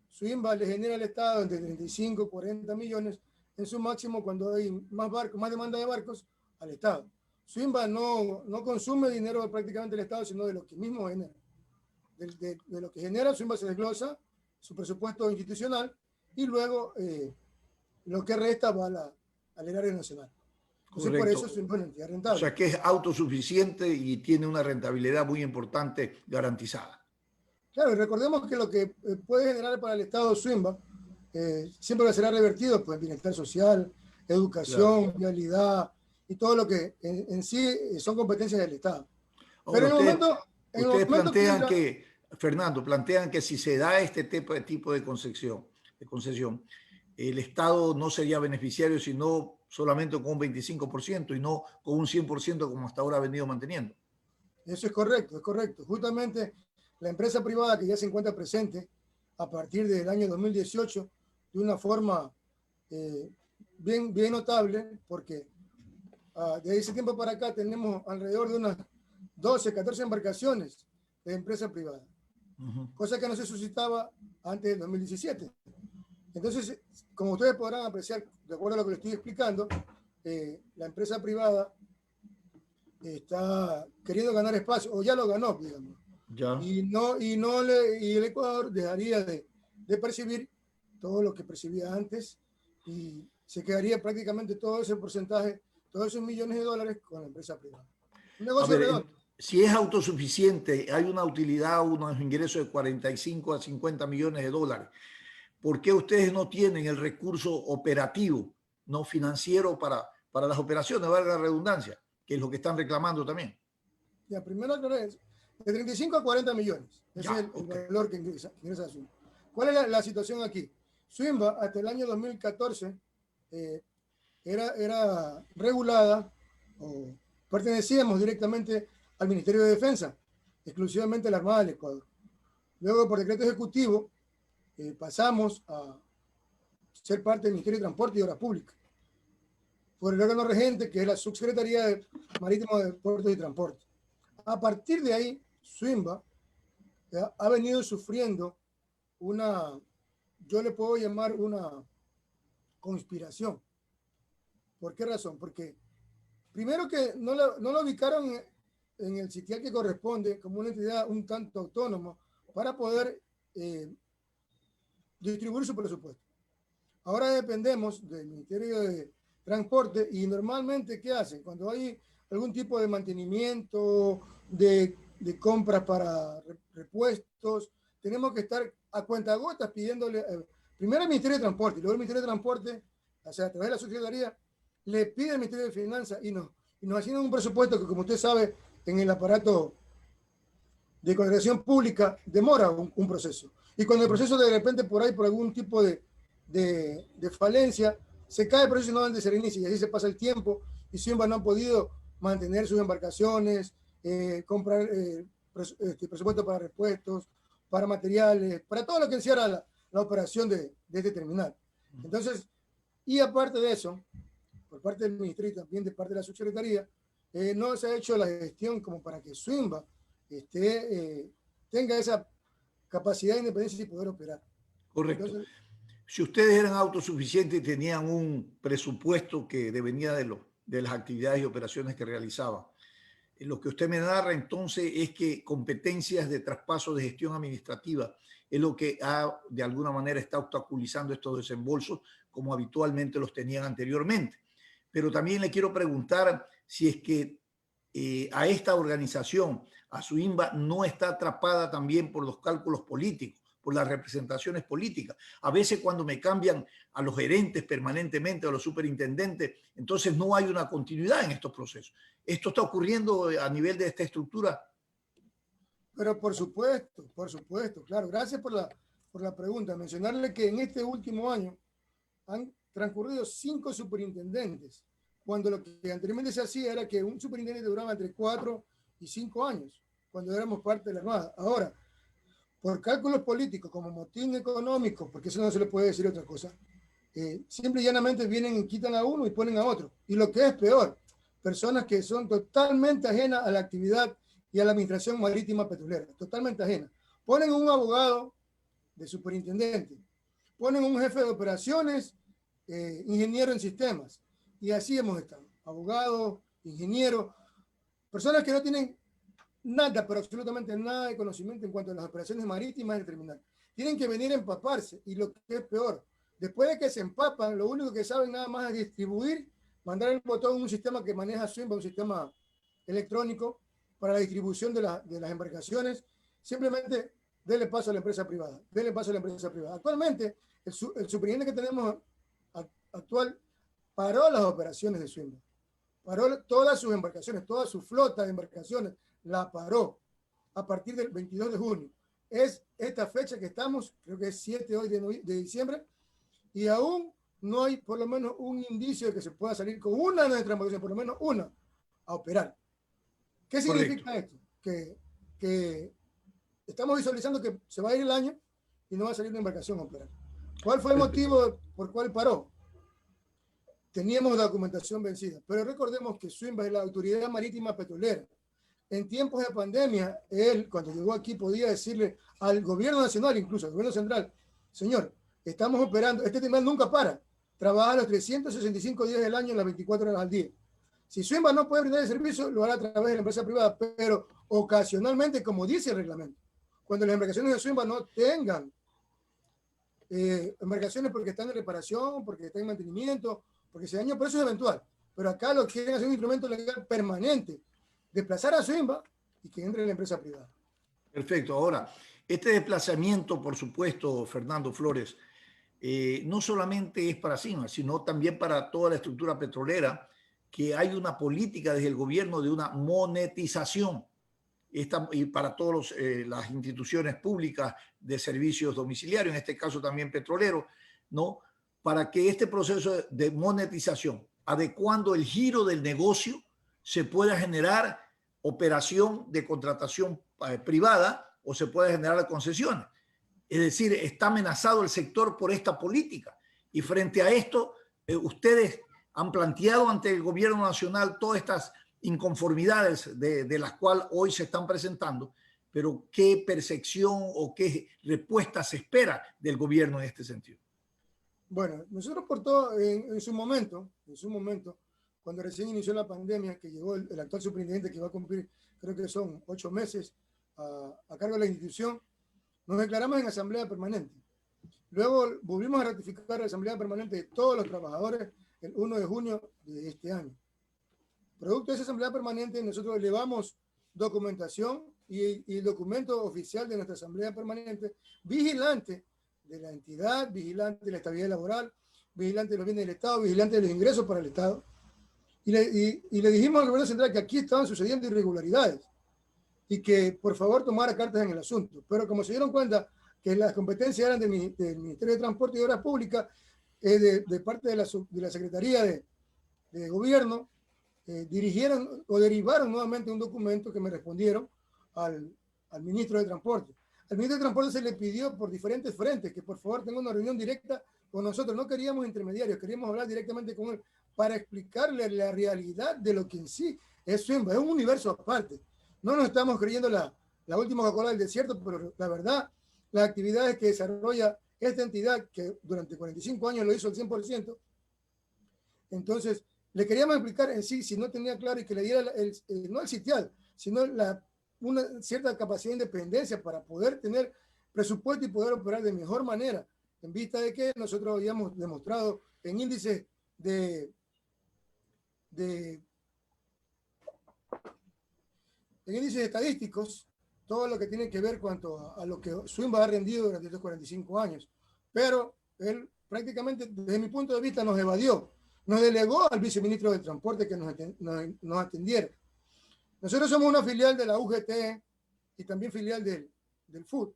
Suimba le genera al Estado entre 35 y 40 millones en su máximo cuando hay más demanda de barcos al Estado. Suimba no consume dinero prácticamente del Estado, sino de lo que mismo genera. De lo que genera, Suimba se desglosa su presupuesto institucional y luego lo que resta va al erario nacional. Entonces, por eso Suimba es una entidad rentable. O sea, que es autosuficiente y tiene una rentabilidad muy importante garantizada. Claro, y recordemos que lo que puede generar para el Estado Suimba siempre será revertido, pues bienestar social, educación, vialidad y todo lo que en sí son competencias del Estado. Ahora, pero ustedes plantean Fernando, plantean que si se da este tipo de concesión, el Estado no sería beneficiario sino solamente con un 25% y no con un 100% como hasta ahora ha venido manteniendo. Eso es correcto, Justamente la empresa privada que ya se encuentra presente a partir del año 2018 de una forma bien notable, porque de ese tiempo para acá tenemos alrededor de unas 12, 14 embarcaciones de empresa privada, cosa que no se suscitaba antes del 2017. Entonces, como ustedes podrán apreciar, de acuerdo a lo que les estoy explicando, la empresa privada está queriendo ganar espacio, o ya lo ganó, digamos. Ya. Y el Ecuador dejaría de percibir todo lo que percibía antes y se quedaría prácticamente todo ese porcentaje, todos esos millones de dólares con la empresa privada. Un negocio redondo. Si es autosuficiente, hay una utilidad, unos ingresos de 45 a 50 millones de dólares. ¿Por qué ustedes no tienen el recurso operativo, no financiero para las operaciones, valga la redundancia, que es lo que están reclamando también? Ya, primero de 35 a 40 millones. Ese es el valor que ingresa Swimba. ¿Cuál es la situación aquí? Swimba hasta el año 2014 era regulada o pertenecíamos directamente al Ministerio de Defensa, exclusivamente a la Armada del Ecuador. Luego, por decreto ejecutivo, pasamos a ser parte del Ministerio de Transporte y Obras Públicas, por el órgano regente, que es la Subsecretaría de Marítimo de Puertos y Transporte. A partir de ahí, Swimba ha venido sufriendo yo le puedo llamar una conspiración. ¿Por qué razón? Porque primero que no lo ubicaron en el sitial que corresponde como una entidad un tanto autónoma para poder distribuir su presupuesto. Ahora dependemos del Ministerio de Transporte y normalmente, ¿qué hacen? Cuando hay algún tipo de mantenimiento, de compras para repuestos, tenemos que estar a cuentagotas pidiéndole primero al Ministerio de Transporte y luego el Ministerio de Transporte, o sea, a través de la Subsecretaría, le pide al Ministerio de Finanzas y nos asignan un presupuesto que, como usted sabe, en el aparato de contratación pública demora un proceso. Y cuando el proceso de repente por algún tipo de falencia, se cae el proceso y no se reinicia y así se pasa el tiempo y Swimba no han podido mantener sus embarcaciones, comprar presupuesto para repuestos, para materiales, para todo lo que encierra la operación de este terminal. Entonces, y aparte de eso, por parte del Ministerio y también de parte de la Subsecretaría, no se ha hecho la gestión como para que Swimba tenga esa capacidad de independencia y poder operar. Correcto. Entonces, si ustedes eran autosuficientes y tenían un presupuesto que devenía de las actividades y operaciones que realizaban, lo que usted me narra entonces es que competencias de traspaso de gestión administrativa es lo que de alguna manera está obstaculizando estos desembolsos como habitualmente los tenían anteriormente. Pero también le quiero preguntar si es que a esta organización, a Swimba, no está atrapada también por los cálculos políticos, por las representaciones políticas. A veces cuando me cambian a los gerentes permanentemente, a los superintendentes, entonces no hay una continuidad en estos procesos. ¿Esto está ocurriendo a nivel de esta estructura? Pero por supuesto, claro. Gracias por la pregunta. Mencionarle que en este último año han transcurrido 5 superintendentes, cuando lo que anteriormente se hacía era que un superintendente duraba entre 4 y 5 años, cuando éramos parte de la Armada. Ahora, por cálculos políticos, como motín económico, porque eso no se le puede decir otra cosa, simple y llanamente vienen y quitan a uno y ponen a otro. Y lo que es peor, personas que son totalmente ajenas a la actividad y a la administración marítima petrolera, totalmente ajenas. Ponen un abogado de superintendente, ponen un jefe de operaciones, ingeniero en sistemas, y así hemos estado. Abogados, ingenieros, personas que no tienen nada, pero absolutamente nada de conocimiento en cuanto a las operaciones marítimas del terminal. Tienen que venir a empaparse y lo que es peor, después de que se empapan, lo único que saben nada más es distribuir, mandar el botón en un sistema que maneja Swimba, un sistema electrónico para la distribución de las embarcaciones. Simplemente denle paso a la empresa privada, denle paso a la empresa privada. Actualmente, el superintendente que tenemos actual paró las operaciones de Swimba, paró todas sus embarcaciones, toda su flota de embarcaciones, la paró a partir del 22 de junio. Es esta fecha que estamos, creo que es 7 hoy de diciembre, y aún no hay por lo menos un indicio de que se pueda salir con una de nuestras embarcaciones, por lo menos una, a operar. ¿Qué significa esto? Que estamos visualizando que se va a ir el año y no va a salir una embarcación a operar. ¿Cuál fue el motivo por cual paró? Teníamos la documentación vencida, pero recordemos que Swimba es la autoridad marítima petrolera. En tiempos de pandemia, él, cuando llegó aquí, podía decirle al gobierno nacional, incluso al gobierno central, señor, estamos operando, este terminal nunca para, trabaja los 365 días del año, las 24 horas al día. Si Swinba no puede brindar el servicio, lo hará a través de la empresa privada, pero ocasionalmente, como dice el reglamento, cuando las embarcaciones de Swinba no tengan embarcaciones porque están en reparación, porque están en mantenimiento, porque se dañó, pero eso es eventual. Pero acá lo quieren hacer un instrumento legal permanente, desplazar a Swinba y que entre en la empresa privada. Perfecto. Ahora, este desplazamiento, por supuesto, Fernando Flores, no solamente es para Swinba, sino también para toda la estructura petrolera, que hay una política desde el gobierno de una monetización y para todas las instituciones públicas de servicios domiciliarios, en este caso también petroleros, ¿no? Para que este proceso de monetización, adecuando el giro del negocio, se pueda generar operación de contratación privada o se pueda generar concesiones. Es decir, está amenazado el sector por esta política. Y frente a esto, ustedes han planteado ante el gobierno nacional todas estas inconformidades de las cuales hoy se están presentando, pero ¿qué percepción o qué respuesta se espera del gobierno en este sentido? Bueno, nosotros por todo, en su momento, cuando recién inició la pandemia, que llegó el actual superintendente que va a cumplir, creo que son 8 meses a cargo de la institución, nos declaramos en asamblea permanente. Luego volvimos a ratificar la asamblea permanente de todos los trabajadores el 1 de junio de este año. Producto de esa asamblea permanente, nosotros elevamos documentación y el documento oficial de nuestra asamblea permanente, vigilante de la entidad, vigilante de la estabilidad laboral, vigilante de los bienes del Estado, vigilante de los ingresos para el Estado. Y le dijimos al gobierno central que aquí estaban sucediendo irregularidades y que por favor tomara cartas en el asunto. Pero como se dieron cuenta que las competencias eran del Ministerio de Transporte y Obras Públicas, de parte de la Secretaría de Gobierno, dirigieron o derivaron nuevamente un documento que me respondieron al ministro de Transporte. Al ministro de Transporte se le pidió por diferentes frentes que por favor tenga una reunión directa con nosotros. No queríamos intermediarios, queríamos hablar directamente con él para explicarle la realidad de lo que en sí es Swinba. Es un universo aparte. No nos estamos creyendo la última Coca-Cola del desierto, pero la verdad, las actividades que desarrolla esta entidad, que durante 45 años lo hizo al 100%, entonces le queríamos explicar en sí, si no tenía claro, y que le diera no el sitial, sino una cierta capacidad de independencia para poder tener presupuesto y poder operar de mejor manera, en vista de que nosotros habíamos demostrado en índices en índices estadísticos todo lo que tiene que ver cuanto a lo que Swinba ha rendido durante estos 45 años. Pero él prácticamente, desde mi punto de vista, nos evadió. Nos delegó al viceministro del Transporte que nos atendiera. Nosotros somos una filial de la UGT y también filial del FUT.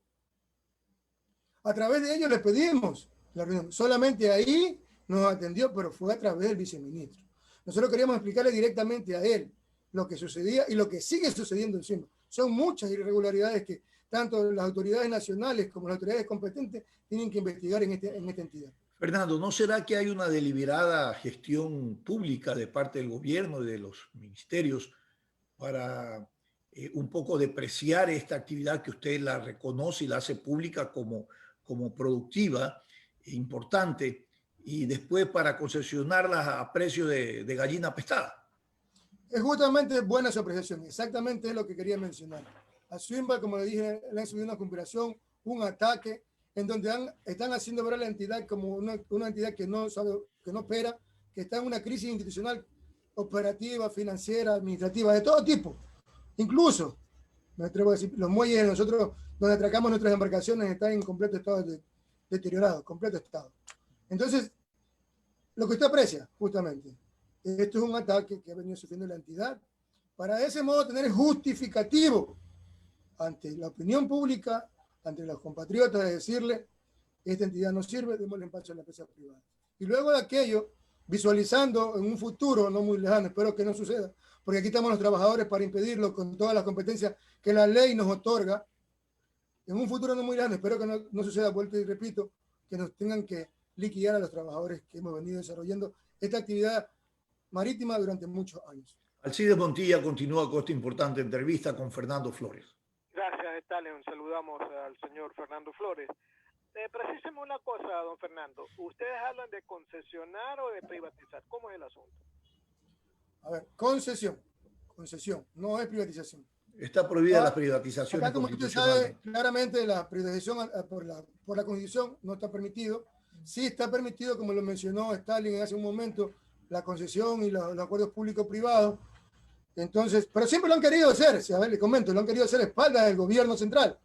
A través de ellos les pedimos la reunión. Solamente ahí nos atendió, pero fue a través del viceministro. Nosotros queríamos explicarle directamente a él lo que sucedía y lo que sigue sucediendo en Swinba. Son muchas irregularidades que tanto las autoridades nacionales como las autoridades competentes tienen que investigar en esta entidad. Fernando, ¿no será que hay una deliberada gestión pública de parte del gobierno y de los ministerios para un poco depreciar esta actividad que usted la reconoce y la hace pública como productiva e importante, y después para concesionarlas a precio de gallina pestada? Es justamente buena su apreciación, exactamente es lo que quería mencionar. A Swinba, como le dije, le han subido una conspiración, un ataque, en donde están haciendo ver a la entidad como una entidad que no opera, que está en una crisis institucional, operativa, financiera, administrativa, de todo tipo. Incluso, me atrevo a decir, los muelles de nosotros, donde atracamos nuestras embarcaciones, están en completo estado deteriorado, completo estado. Entonces, lo que usted aprecia, justamente, esto es un ataque que ha venido sufriendo la entidad para de ese modo tener justificativo ante la opinión pública, ante los compatriotas, de decirle, esta entidad no sirve, démosle empacho a la empresa privada. Y luego de aquello, visualizando en un futuro no muy lejano, espero que no suceda, porque aquí estamos los trabajadores para impedirlo con todas las competencias que la ley nos otorga, en un futuro no muy lejano, espero que no suceda, vuelto y repito, que nos tengan que liquidar a los trabajadores que hemos venido desarrollando esta actividad marítima durante muchos años. Alcides Montilla continúa con esta importante entrevista con Fernando Flores. Gracias, Stalin. Saludamos al señor Fernando Flores. Precisemos una cosa, don Fernando. ¿Ustedes hablan de concesionar o de privatizar? ¿Cómo es el asunto? A ver, concesión, no es privatización. Está prohibida la privatización. Acá, como usted sabe, claramente la privatización por la Constitución no está permitido. Sí está permitido, como lo mencionó Stalin hace un momento, la concesión y los acuerdos público-privados. Entonces, pero siempre lo han querido hacer, a ver, le comento, lo han querido hacer a espaldas del gobierno central.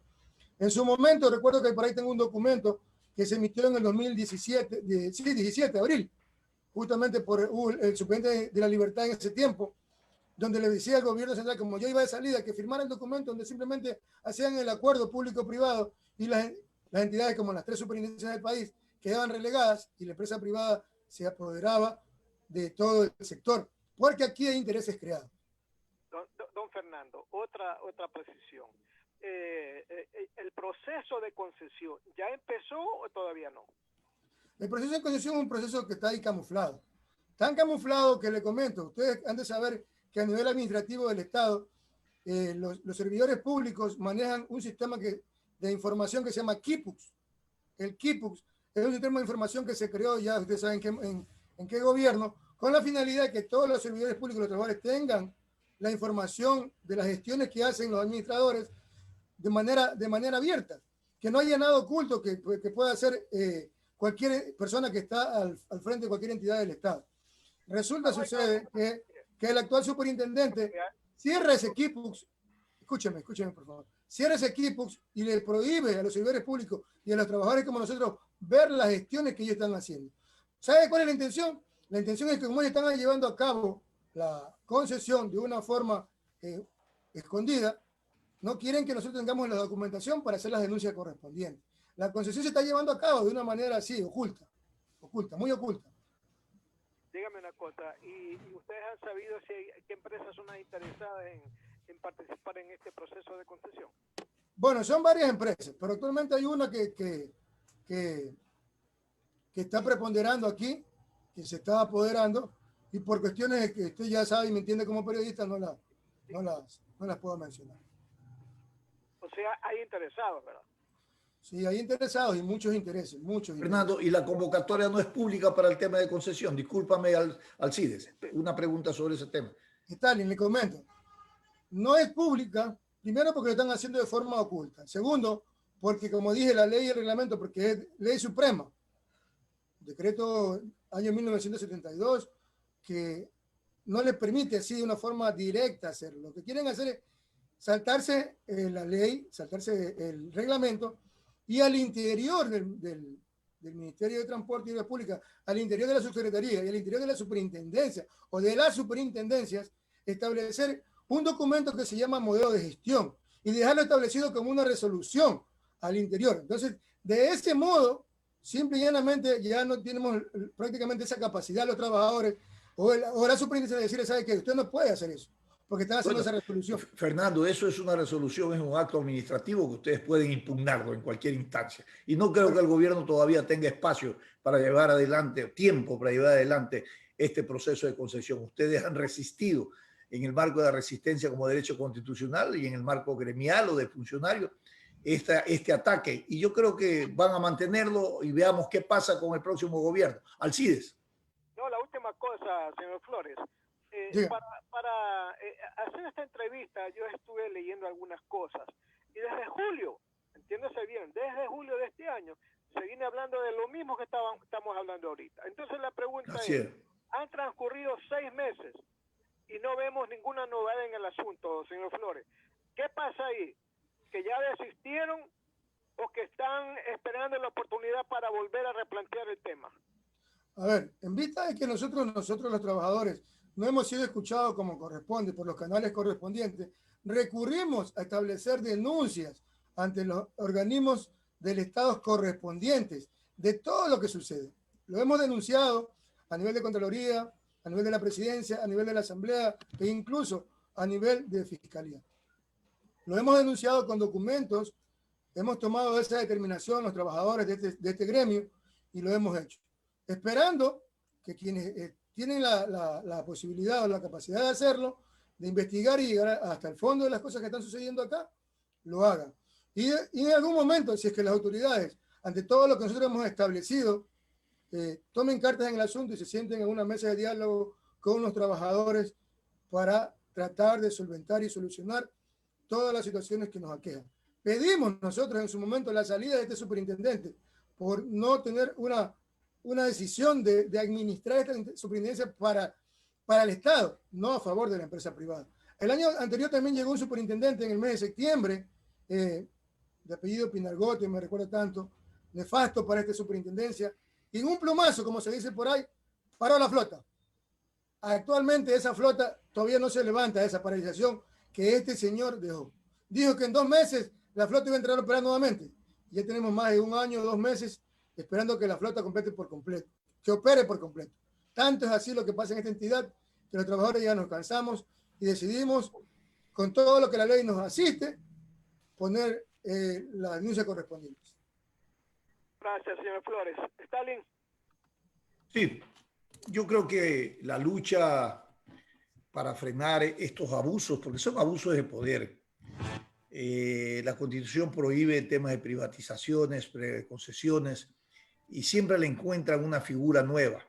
En su momento, recuerdo que por ahí tengo un documento que se emitió en el 2017, 17 de abril, justamente por el suplente de la libertad en ese tiempo, donde le decía al gobierno central, como yo iba de salida, que firmara el documento donde simplemente hacían el acuerdo público-privado y las entidades como las 3 superintendencias del país quedaban relegadas y la empresa privada se apoderaba de todo el sector, porque aquí hay intereses creados. Don Fernando, otra precisión. ¿El proceso de concesión ya empezó o todavía no? El proceso de concesión es un proceso que está ahí camuflado. Tan camuflado que le comento, ustedes han de saber que a nivel administrativo del Estado, los servidores públicos manejan un sistema de información que se llama KIPUX. El KIPUX es un sistema de información que se creó, ya ustedes saben en qué gobierno, con la finalidad de que todos los servidores públicos, los trabajadores, tengan la información de las gestiones que hacen los administradores de manera abierta, que no haya nada oculto que pueda hacer cualquier persona que está al frente de cualquier entidad del Estado. Sucede que el actual superintendente cierra ese KIPUX, escúcheme por favor, cierra ese KIPUX y le prohíbe a los servidores públicos y a los trabajadores como nosotros ver las gestiones que ellos están haciendo. ¿Sabe cuál es la intención? La intención es que como ellos están llevando a cabo la concesión de una forma escondida, no quieren que nosotros tengamos la documentación para hacer las denuncias correspondientes. La concesión se está llevando a cabo de una manera así, oculta, muy oculta. Dígame una cosa, ¿y ustedes han sabido qué empresas son las interesadas en participar en este proceso de concesión? Bueno, son varias empresas, pero actualmente hay una que está preponderando aquí, que se está apoderando, y por cuestiones que usted ya sabe y me entiende como periodista, no las puedo mencionar. O sea, hay interesados, ¿verdad? Sí, hay interesados y muchos intereses. Fernando, ¿y la convocatoria no es pública para el tema de concesión? Discúlpame, Alcides, una pregunta sobre ese tema. Stalin, le comento. No es pública, primero porque lo están haciendo de forma oculta. Segundo, porque como dije, la ley y el reglamento, porque es ley suprema. Decreto año 1972, que no les permite así de una forma directa hacerlo. Lo que quieren hacer es saltarse la ley, saltarse el reglamento, y al interior del Ministerio de Transporte y Obras Públicas, al interior de la Subsecretaría y al interior de la Superintendencia o de las superintendencias, establecer un documento que se llama modelo de gestión y dejarlo establecido como una resolución al interior. Entonces, de ese modo, simple y llanamente, ya no tenemos prácticamente esa capacidad los trabajadores o la superintendencia de decirle, ¿sabe qué? Usted no puede hacer eso, porque están haciendo esa resolución. Fernando, eso es una resolución, es un acto administrativo que ustedes pueden impugnarlo en cualquier instancia. Y no creo que el gobierno todavía tenga espacio para llevar adelante, tiempo para llevar adelante este proceso de concesión. Ustedes han resistido en el marco de la resistencia como derecho constitucional y en el marco gremial o de funcionarios este ataque. Y yo creo que van a mantenerlo y veamos qué pasa con el próximo gobierno. Alcides. No, la última cosa, señor Flores. Para hacer esta entrevista yo estuve leyendo algunas cosas y desde julio, entiéndase bien, desde julio de este año se viene hablando de lo mismo que estamos hablando ahorita. Entonces la pregunta es, han transcurrido 6 meses y no vemos ninguna novedad en el asunto, señor Flores. ¿Qué pasa ahí? ¿Que ya desistieron o que están esperando la oportunidad para volver a replantear el tema? A ver, en vista de que nosotros los trabajadores no hemos sido escuchados como corresponde por los canales correspondientes, recurrimos a establecer denuncias ante los organismos del Estado correspondientes de todo lo que sucede. Lo hemos denunciado a nivel de Contraloría, a nivel de la Presidencia, a nivel de la Asamblea e incluso a nivel de Fiscalía. Lo hemos denunciado con documentos, hemos tomado esa determinación los trabajadores de este gremio y lo hemos hecho, esperando que quienes tienen la posibilidad o la capacidad de hacerlo, de investigar y llegar hasta el fondo de las cosas que están sucediendo acá, lo hagan. Y en algún momento, si es que las autoridades, ante todo lo que nosotros hemos establecido, tomen cartas en el asunto y se sienten en una mesa de diálogo con los trabajadores para tratar de solventar y solucionar todas las situaciones que nos aquejan. Pedimos nosotros en su momento la salida de este superintendente por no tener una decisión de administrar esta superintendencia para el Estado, no a favor de la empresa privada. El año anterior también llegó un superintendente en el mes de septiembre, de apellido Pinargote, me recuerdo tanto, nefasto para esta superintendencia, y en un plumazo, como se dice por ahí, paró la flota. Actualmente esa flota todavía no se levanta de esa paralización que este señor dejó. Dijo que en 2 meses la flota iba a entrar a operar nuevamente. Ya tenemos más de 1 año, 2 meses, esperando que la flota complete por completo, que opere por completo. Tanto es así lo que pasa en esta entidad, que los trabajadores ya nos cansamos y decidimos, con todo lo que la ley nos asiste, poner la denuncia correspondiente. Gracias, señor Flores. Stalin. Sí, yo creo que la lucha para frenar estos abusos, porque son abusos de poder, la Constitución prohíbe temas de privatizaciones, concesiones, y siempre le encuentran una figura nueva.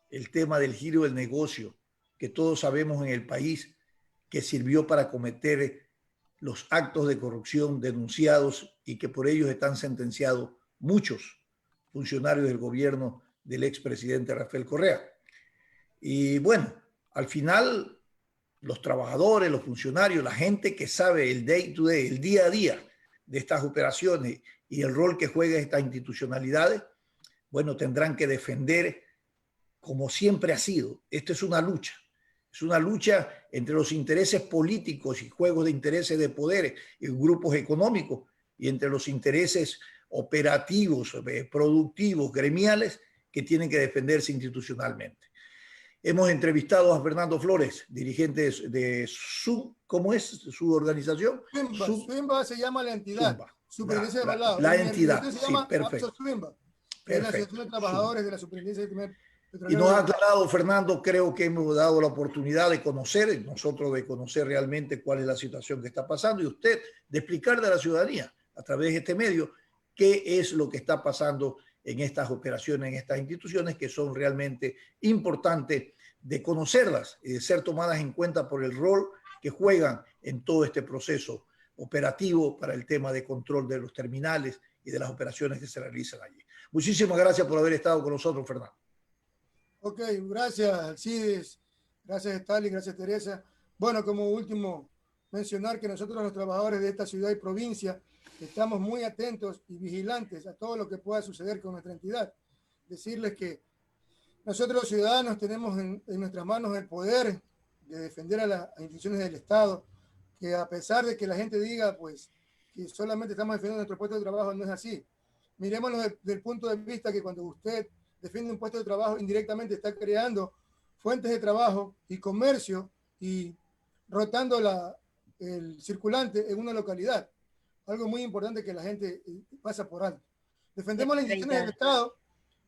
El tema del giro del negocio, que todos sabemos en el país que sirvió para cometer los actos de corrupción denunciados y que por ellos están sentenciados muchos funcionarios del gobierno del expresidente Rafael Correa. Y bueno, al final los trabajadores, los funcionarios, la gente que sabe el day to day, el día a día de estas operaciones y el rol que juegan estas institucionalidades, bueno, tendrán que defender como siempre ha sido. Esto es una lucha entre los intereses políticos y juegos de intereses de poder y grupos económicos y entre los intereses operativos, productivos, gremiales que tienen que defenderse institucionalmente. Hemos entrevistado a Fernando Flores, dirigente de ¿cómo es su organización? SUIMBA se llama la entidad. Superintendencia de Balado. La entidad, sí, perfecto. Es la Asociación de Trabajadores de la Superintendencia de Y nos ha aclarado, Fernando, creo que hemos dado la oportunidad de conocer, nosotros de conocer realmente cuál es la situación que está pasando y usted de explicarle a la ciudadanía a través de este medio qué es lo que está pasando en estas operaciones, en estas instituciones que son realmente importantes de conocerlas y de ser tomadas en cuenta por el rol que juegan en todo este proceso operativo para el tema de control de los terminales y de las operaciones que se realizan allí. Muchísimas gracias por haber estado con nosotros, Fernando. Ok, gracias Alcides, gracias Stalin, gracias Teresa. Bueno, como último, mencionar que nosotros los trabajadores de esta ciudad y provincia estamos muy atentos y vigilantes a todo lo que pueda suceder con nuestra entidad. Decirles que nosotros los ciudadanos tenemos en nuestras manos el poder de defender a las instituciones del Estado, que a pesar de que la gente diga pues que solamente estamos defendiendo nuestro puesto de trabajo, no es así. Miremoslo del punto de vista que cuando usted defiende un puesto de trabajo, indirectamente está creando fuentes de trabajo y comercio y rotando el circulante en una localidad. Algo muy importante que la gente pasa por alto. Defendemos las instituciones del Estado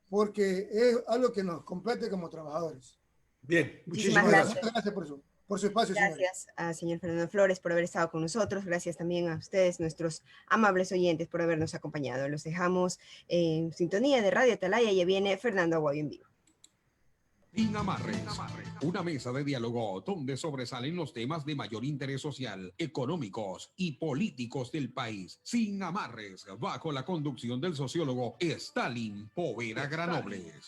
porque es algo que nos compete como trabajadores. Bien, muchísimas gracias. Muchas gracias por su espacio. Gracias a señor Fernando Flores por haber estado con nosotros. Gracias también a ustedes, nuestros amables oyentes, por habernos acompañado. Los dejamos en sintonía de Radio Atalaya. Ya viene Fernando Aguayo en vivo. Sin Amarres, una mesa de diálogo donde sobresalen los temas de mayor interés social, económicos y políticos del país. Sin Amarres, bajo la conducción del sociólogo Stalin Poveda Granobles.